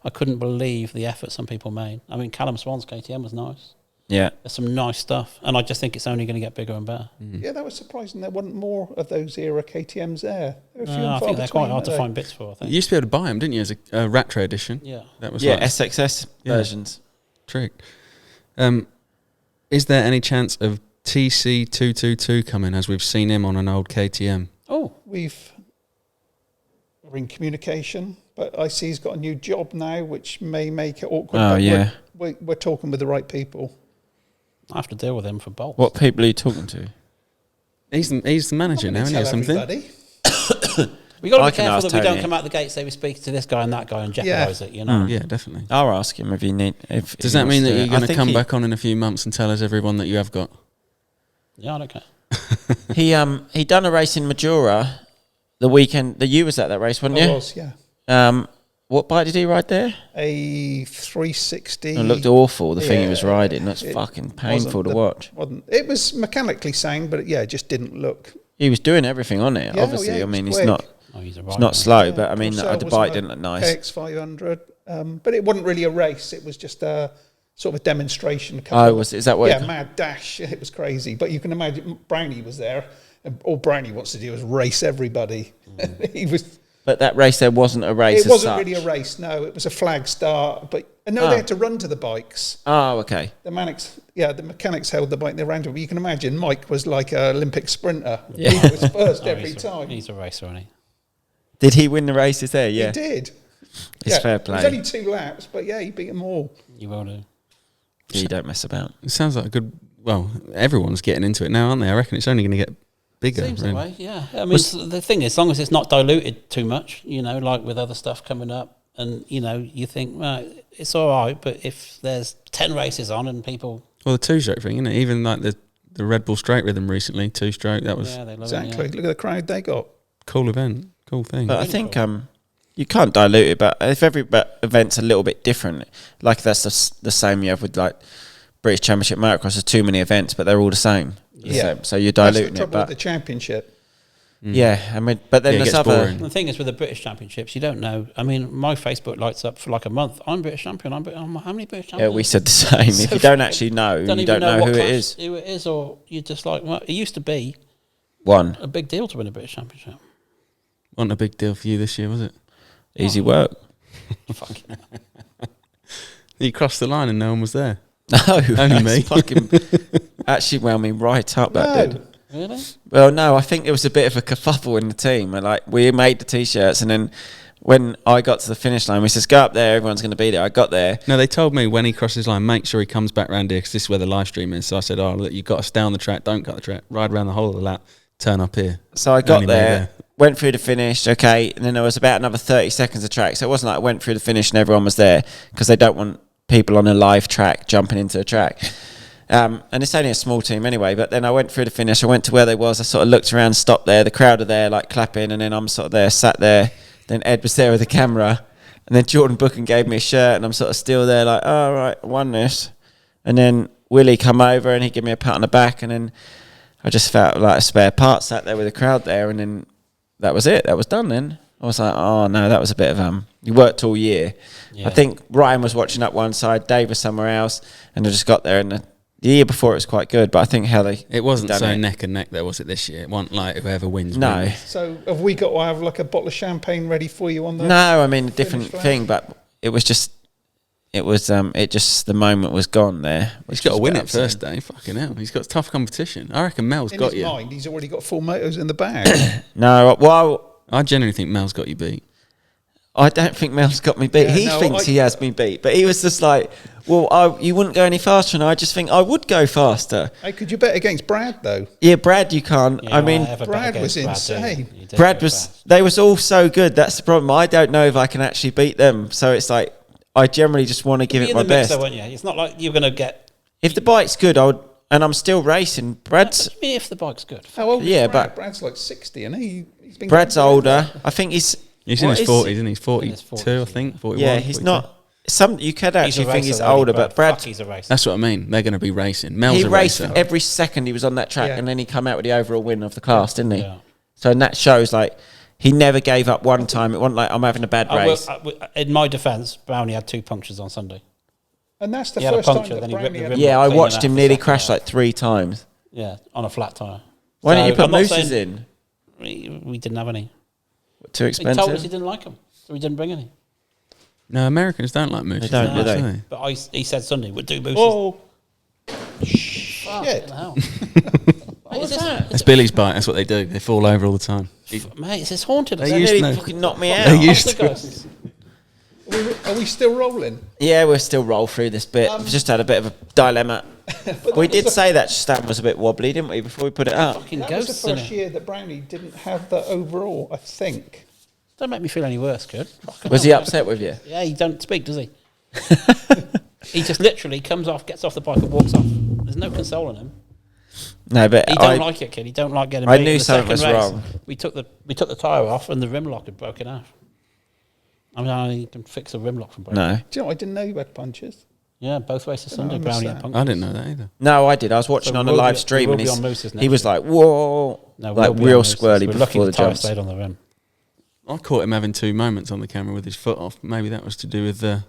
I couldn't believe the effort some people made. I mean, Callum Swan's KTM was nice. Yeah. There's some nice stuff, and I just think it's only going to get bigger and better. Yeah, that was surprising. There wasn't more of those era KTMs there. There were few I and far think they're quite between, hard to weren't find bits for. I You think. used to be able to buy them, didn't you, as a Rattray edition? Yeah. That was Yeah, like SXS Yeah. versions. trick. Is there any chance of TC222 coming, as we've seen him on an old KTM? Oh, We're in communication, but I see he's got a new job now, which may make it awkward. Oh, but yeah. We're talking with the right people. I have to deal with him for bolts. What people are you talking to? He's the manager now, isn't he, or Tell something? everybody. We got to I be can careful ask that we don't Tony. come out the gate say we speak to this guy and that guy and jeopardise it. You know. Yeah, definitely. I'll ask him if he need. If Does he that mean wants that you're I going to think come he- back on in a few months and tell us everyone that you have got? Yeah, I don't care. He done a race in Majura the weekend that you was at that race, wasn't I you? was, yeah. What bike did he ride there? A 360. It looked awful. The thing he was Yeah, riding. That's it fucking wasn't painful to the- watch. It was mechanically sound, but it just didn't look. He was doing everything on it. Yeah, Obviously, it I mean, was he's quick. not. Oh, he's a It's rider. not slow, Yeah, but I mean, Corsair the was bike on a didn't look nice. KX500, but it wasn't really a race. It was just a sort of a demonstration. Oh, is that what? Yeah, mad dash. It was crazy. But you can imagine Brownie was there, and all Brownie wants to do is race everybody. He was. But that race there wasn't a race. It wasn't as really such. a race. No, it was a flag start. But no, Oh. they had to run to the bikes. Oh, okay. The mechanics held the bike. They ran to it. You can imagine Mike was like an Olympic sprinter. Yeah. He was first Oh, every time. He's a racer, isn't he? Did he win the races there? Yeah. He did. It's fair It was play. only 2 laps, but he beat them all. You will do. You don't mess about. It sounds like a good. Well, everyone's getting into it now, aren't they? I reckon it's only going to get bigger. Seems really. that way, yeah. I mean, the thing is, as long as it's not diluted too much, you know, like with other stuff coming up, and, you know, you think, well, it's all right, but if there's 10 races on and people... Well, the two-stroke thing, isn't it? Even like the Red Bull Straight Rhythm recently, two-stroke. That was Yeah, they love Exactly. it, Look at the crowd they got. cool event, cool thing. But I think you can't dilute it. But if every event's a little bit different, like that's the same you have with like British Championship Motocross. There's too many events, but they're all the same. Yeah. So you're That's the diluting it. trouble But with the championship. yeah, I mean, but then Yeah, it there's gets other. boring. The thing is, with the British Championships, you don't know. I mean, my Facebook lights up for like a month. I'm British champion. I'm how many British Yeah, champions? we said the same. If So you don't fucking- actually know, you even don't know what who it class- is. Who it is, or you're just like, well, it used to be One a big deal to win a British Championship. Wasn't a big deal for you this year, was it? easy work. Fucking You crossed the line and no one was there. No, Only that's me. Fucking actually wound me right up. That did. really? Well, no, I think there was a bit of a kerfuffle in the team. And like we made the t-shirts, and then when I got to the finish line, we said, "Go up there. Everyone's going to be there." I got there. No, they told me when he crosses line, make sure he comes back round here because this is where the live stream is. So I said, oh, look, you've got to stay on the track, don't cut the track, ride around the whole of the lap, turn up here. So I got Only me there, went through the finish, okay, and then there was about another 30 seconds of track. So it wasn't like I went through the finish and everyone was there because they don't want people on a live track jumping into the track. And it's only a small team anyway, but then I went through the finish, I went to where they was, I sort of looked around, stopped there, the crowd are there like clapping, and then I'm sort of there, sat there, then Ed was there with the camera, and then Jordan Booken gave me a shirt, and I'm sort of still there like, oh right, I won this. And then Willie come over and he gave me a pat on the back, and then I just felt like a spare part, sat there with the crowd there, and then that was it, that was done then. I was like, oh no, that was a bit of you worked all year. Yeah. I think Ryan was watching up one side, Dave was somewhere else, and I just got there, and the year before it was quite good, but I think how they It wasn't done so it- neck and neck there, was it, this year? It wasn't like whoever wins. No, wins. So have we got to have like a bottle of champagne ready for you on the... no, I mean a different finish line? thing, but it was just, it just the moment was gone there. He's which got to was a win bit it first upsetting. day. Fucking hell. He's got tough competition. I reckon Mel's In got his you. mind, he's already got full motos in the bag. No, well, I genuinely think Mel's got you beat. I don't think Mel's got me beat. Yeah, He thinks he has me beat, but he was just like, well, you wouldn't go any faster, and I just think I would go faster. Hey, could you bet against Brad though? Yeah, Brad, you can't. Yeah, I mean, Brad was insane. Brad was. They was all so good. That's the problem. I don't know if I can actually beat them. So it's like I generally just want to give it my best. Mixer, won't you? It's not like you're going to get. If the bike's good, I would, and I'm still racing. Brad's. If the bike's good. How old Yeah, is Brad? but Brad's like 60, and he's been. Brad's older. I think he's. He's in what his is- 40s, isn't he? He's 42, his 40s, I think. 41. Yeah, he's 42. not. Some you could actually think he's already, older, but Brad. He's a racer. That's what I mean. They're going to be racing. Mel's He a raced racer. every second he was on that track, Yeah. and then he come out with the overall win of the class, didn't he? Yeah. So and that shows like he never gave up one time. It wasn't like I'm having a bad race. In my defence, Brownie had 2 punctures on Sunday. And that's the He had a first time puncture, that then he ripped Brownie the had. rim. Yeah, I Cleaning watched out him the nearly second crash half. like 3 times. Yeah, on a flat tyre. Why didn't you put I'm not mooses saying- in? We didn't have any. Too He told us he expensive. didn't like them, so we didn't bring any. No, Americans don't like moose. They don't, do they? But he said Sunday we'd do boosters. Oh, Shit. What is that? It's Billy's bike. That's what they do. They fall over all the time. Mate, it's haunted. They They used nearly to. fucking knocked me They out. used to. are we still rolling? Yeah, we'll still roll through this bit. We've just had a bit of a dilemma. We did say that stand was a bit wobbly, didn't we, before we put it up? Fucking That was ghosts the in first it. year that Brownie didn't have the overall, I think. Don't make me feel any worse, kid. Was he upset with you? Yeah, he don't speak, does he? He just literally comes off, gets off the bike and walks off. There's no consoling him. No, but He don't like it, kid. He don't like getting I beat knew in the something second was race. wrong. We took the tyre off and the rim lock had broken off. I mean, I can fix a rim lock from breaking. No. Do you know, I didn't know you had punches. Yeah, both races Didn't I Sunday, miss Brownie that? and Punctures. I didn't know that either. No, I did. I was watching So on we a will live be- stream we and will be on Moose's he next was year. like, whoa. No, like we'll be real on Moose's. squirrely We're lucky before the tyre jumps. stayed on the rim. I caught him having 2 moments on the camera with his foot off. Maybe that was to do with the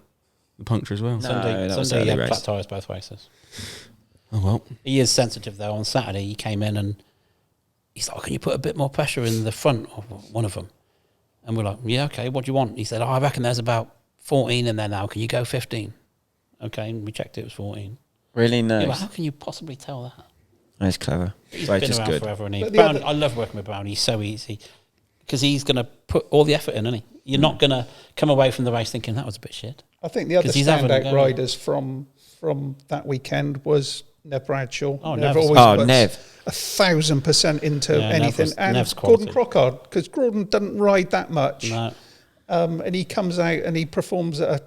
puncture as well. No. Sunday, that was Sunday he early had race. flat tyres both races. Oh, well. He is sensitive though. On Saturday he came in and he's like, "Can you put a bit more pressure in the front of one of them?" And we're like, "Yeah, okay. What do you want?" He said, "Oh, I reckon there's about 14 in there now. Can you go 15?" Okay, and we checked it was 14. Really Yeah, but nice. how can you possibly tell that? That's clever. He's Right, been just around good. forever, and But the Brownie, other- I love working with Brownie. He's so easy because he's going to put all the effort in, isn't he? You're not going to come away from the race thinking that was a bit shit. I think the other 'Cause he's having a standout go. riders from that weekend was Nev Bradshaw. Oh, Nev Nev's- always Oh, puts Nev. 1,000% into Yeah, Nev anything. was- And Nev's Gordon quality. Crockard, because Gordon doesn't ride that much. No, And he comes out and he performs at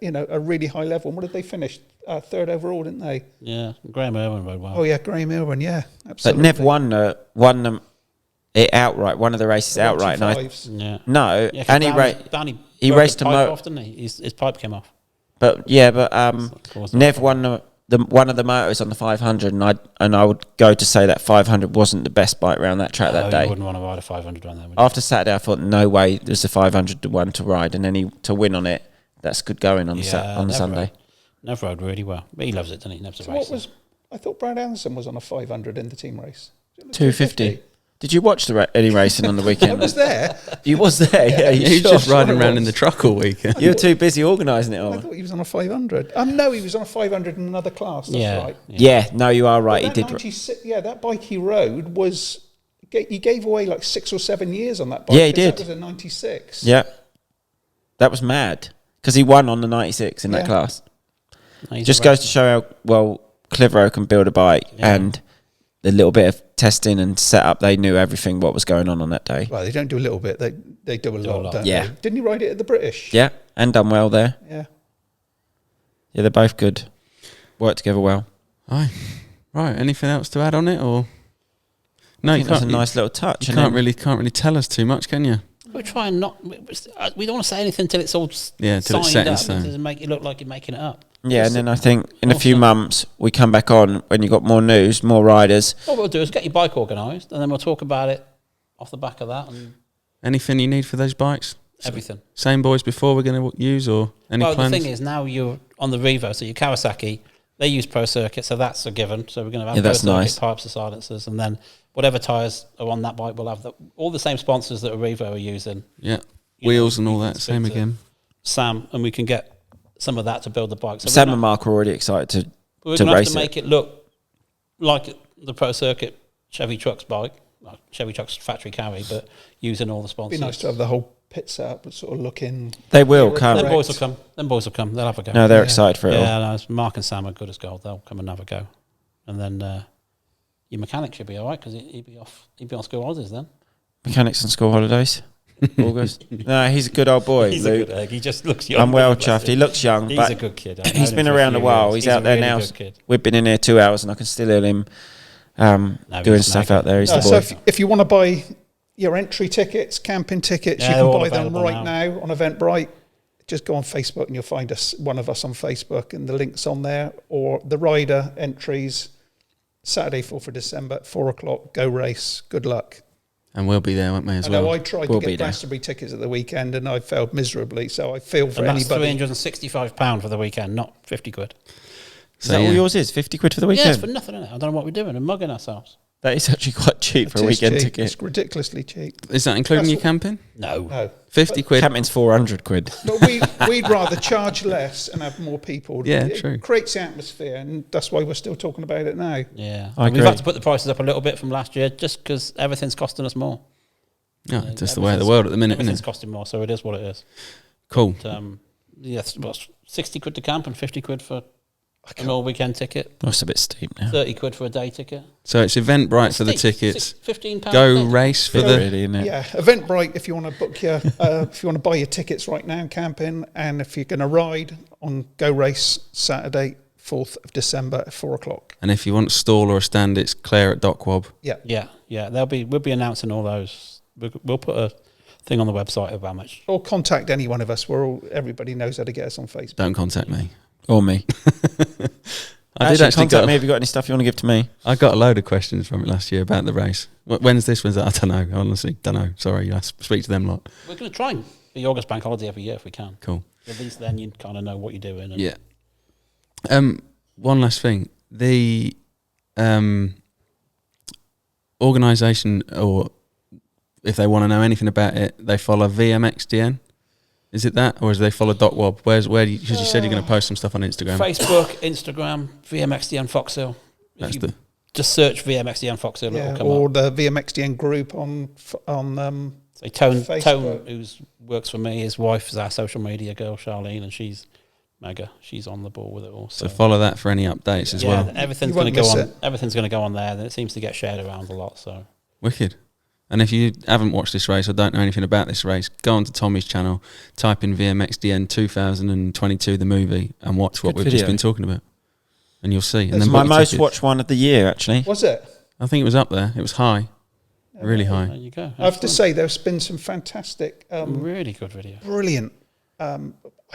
a really high level. And what did they finish? Third overall, didn't they? yeah, Graham Irwin rode well. Oh yeah, Graham Irwin, yeah, But absolutely. Nev won them it outright, one of the races outright. And I, 25s. Yeah, no, yeah. 'cause and Brownie he broke raced the a pipe mo- off, didn't he? His pipe came off. but caused Nev won the one of the motors on the 500, and I would go to say that 500 wasn't the best bike around that track that You day. wouldn't want to ride a 500 on there. Would you? After Saturday, I thought no way there's a 500 to one to ride, and then to win on it. That's good going on the Nev Sunday. rode- Nev rode really well. But he loves it, doesn't he? Nev's a So what racer. was? I thought Brad Anderson was on a 500 in the team race. 250. Did you watch any racing on the I weekend? was there. You was there, yeah. You He's sure? just riding I around was. in the truck all weekend. You were too busy organising it I all. thought he was on a 500. No, he was on a 500 in another class. That's Yeah. right. Yeah, no, you are right. But He that did. 96 yeah, that bike he rode was. He gave away like 6 or 7 years on that bike. Yeah, he 'cause did. That was a 96. Yeah, that was mad because he won on the 96 in that Yeah. class. No, he's a Just goes racer. to show how well Clitheroe can build a bike, Yeah. and the little bit of testing and setup, they knew everything what was going on that day. Well, they don't do a little bit. They do a lot, don't Yeah. they? Didn't he ride it at the British? Yeah, and done well there. Yeah. Yeah, they're both good. Work together well. Aye. Right. Anything else to add on it, or no? I You think that's a can't. nice little touch. You and can't then- really tell us too much, can you? We're trying not. We don't want to say anything until it's all Yeah, till it's signed set in up. stone. It doesn't make it look like you're making it up. Yeah, and then I think in a few Also- months we come back on when you got more news, more riders. What we'll do is get your bike organised, and then we'll talk about it off the back of that and Anything you need for those bikes? everything. Same boys before we're going to use, or any Well, plans? the thing is, now you're on the Revo, so your Kawasaki, they use Pro Circuit, so that's a given. So we're going to have Yeah, Pro that's Circuit nice. pipes and silencers, and then whatever tyres are on that bike, we'll have all the same sponsors that a Revo are using. Yeah. You Wheels know, and all you can that, speak same to again. Sam, and we can get some of that to build the bike. So Sam we're and Mark are already excited going to to have race to make it look like the Pro Circuit Chevy Trucks bike, like Chevy Trucks factory carry, but using all the It'd sponsors. be nice to have the whole pits up, sort of looking. They will Correct. come. Them boys will come. Them boys will come. They'll have a go. No, they're excited for it all. Yeah, no, Mark and Sam are good as gold. They'll come and have a go. And then your mechanic should be all right because he'd be off. He'd be on school holidays then. Mechanics on school holidays. August. No, he's a good old boy. He's Luke. a good egg. He just looks young. I'm well bless chuffed. him. He looks young, He's but a good kid. he's been around a while. He's out there now. We've been in here 2 hours, and I can still hear him doing he's stuff mega. out there. He's the So boy. if you want to buy your entry tickets, camping tickets, Yeah, you they're can all buy them available right now on Eventbrite. Just go on Facebook and you'll find one of us on Facebook, and the link's on there. Or the rider entries, Saturday, 4th of December at 4 o'clock. Go race. Good luck. And we'll be there, won't we, as I know well? I tried We'll to be get there. Glastonbury tickets at the weekend and I failed miserably. So I feel for And that's anybody. £365 for the weekend, not 50 quid. Is that all yours is? 50 quid for the Yeah, weekend? it's for nothing, innit? I don't know what we're doing. We're mugging ourselves. That is actually quite cheap for a It is weekend cheap. ticket. It's ridiculously cheap. Is that including That's your what- camping? No. No. 50 quid. Camping's 400 quid. But we'd rather charge less and have more people. Yeah, It true. creates the atmosphere, and that's why we're still talking about it now. Yeah. I We've agree. had to put the prices up a little bit from last year just because everything's costing us more. No, it's just the way of the world at the minute, isn't Everything's it? costing more, so it is what it is. Cool. But, yes, what's 60 quid to camp and 50 quid for an all weekend ticket, That's a bit steep now. 30 quid for a day ticket. So it's Eventbrite for the Steep, tickets. £15. Go race for Bit the. really, isn't it? Yeah, Eventbrite. If you want to book your, if you want to buy your tickets right now, camping, and if you're going to ride on Go Race Saturday, 4th of December at 4 o'clock. And if you want a stall or a stand, it's Claire at Dockwob. Yeah. Yeah. We'll be announcing all those. We'll put a thing on the website of how much. Or contact any one of us. Everybody knows how to get us on Facebook. Don't contact me. Or me. I did actually contact got. me if you've got any stuff you want to give to me. I got a load of questions from it last year about the race. When's this? When's that? I don't know. Honestly, don't know. Sorry, I speak to them lot. We're going to try and the August bank holiday every year if we can. Cool. At least then you kind of know what you're doing. And Yeah. One last thing. The organisation, or if they want to know anything about it, they follow Vmxdn. Is it that, or is they follow Dockwob? Because you said you're going to post some stuff on Instagram. Facebook, Instagram, Vmxdn Foxhill. That's Just search Vmxdn Foxhill, it'll come or up. the Vmxdn group on So Tone, Facebook. who works for me, his wife is our social media girl, Charlene, and she's mega. She's on the ball with it all. So follow that for any updates as well. Everything's You going won't to go miss on. it. Everything's going to go on there. And it seems to get shared around a lot. So Wicked. And if you haven't watched this race or don't know anything about this race, go onto Tommy's channel, type in Vmxdn 2022 the movie, and watch what Good we've just video. been talking about, and you'll see. And It's It's then my book your most tickets. watched one of the year, actually. Was it? I think it was up there. It was high, really there high. you go. I have to say, there's been some fantastic, really good video. brilliant. I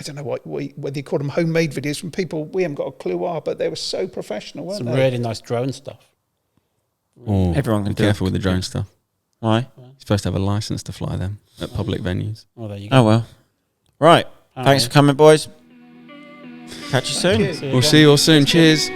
don't know whether you call them homemade videos from people we haven't got a clue are, but they were so professional, weren't Some they? really nice drone stuff. Oh, Everyone can be do careful it. with the drone stuff. Why? You're supposed to have a license to fly them at public venues. Oh, there you go. Oh, well. Right. All Thanks right. for coming, boys. Catch you soon. Cheers. We'll see you all soon. Cheers.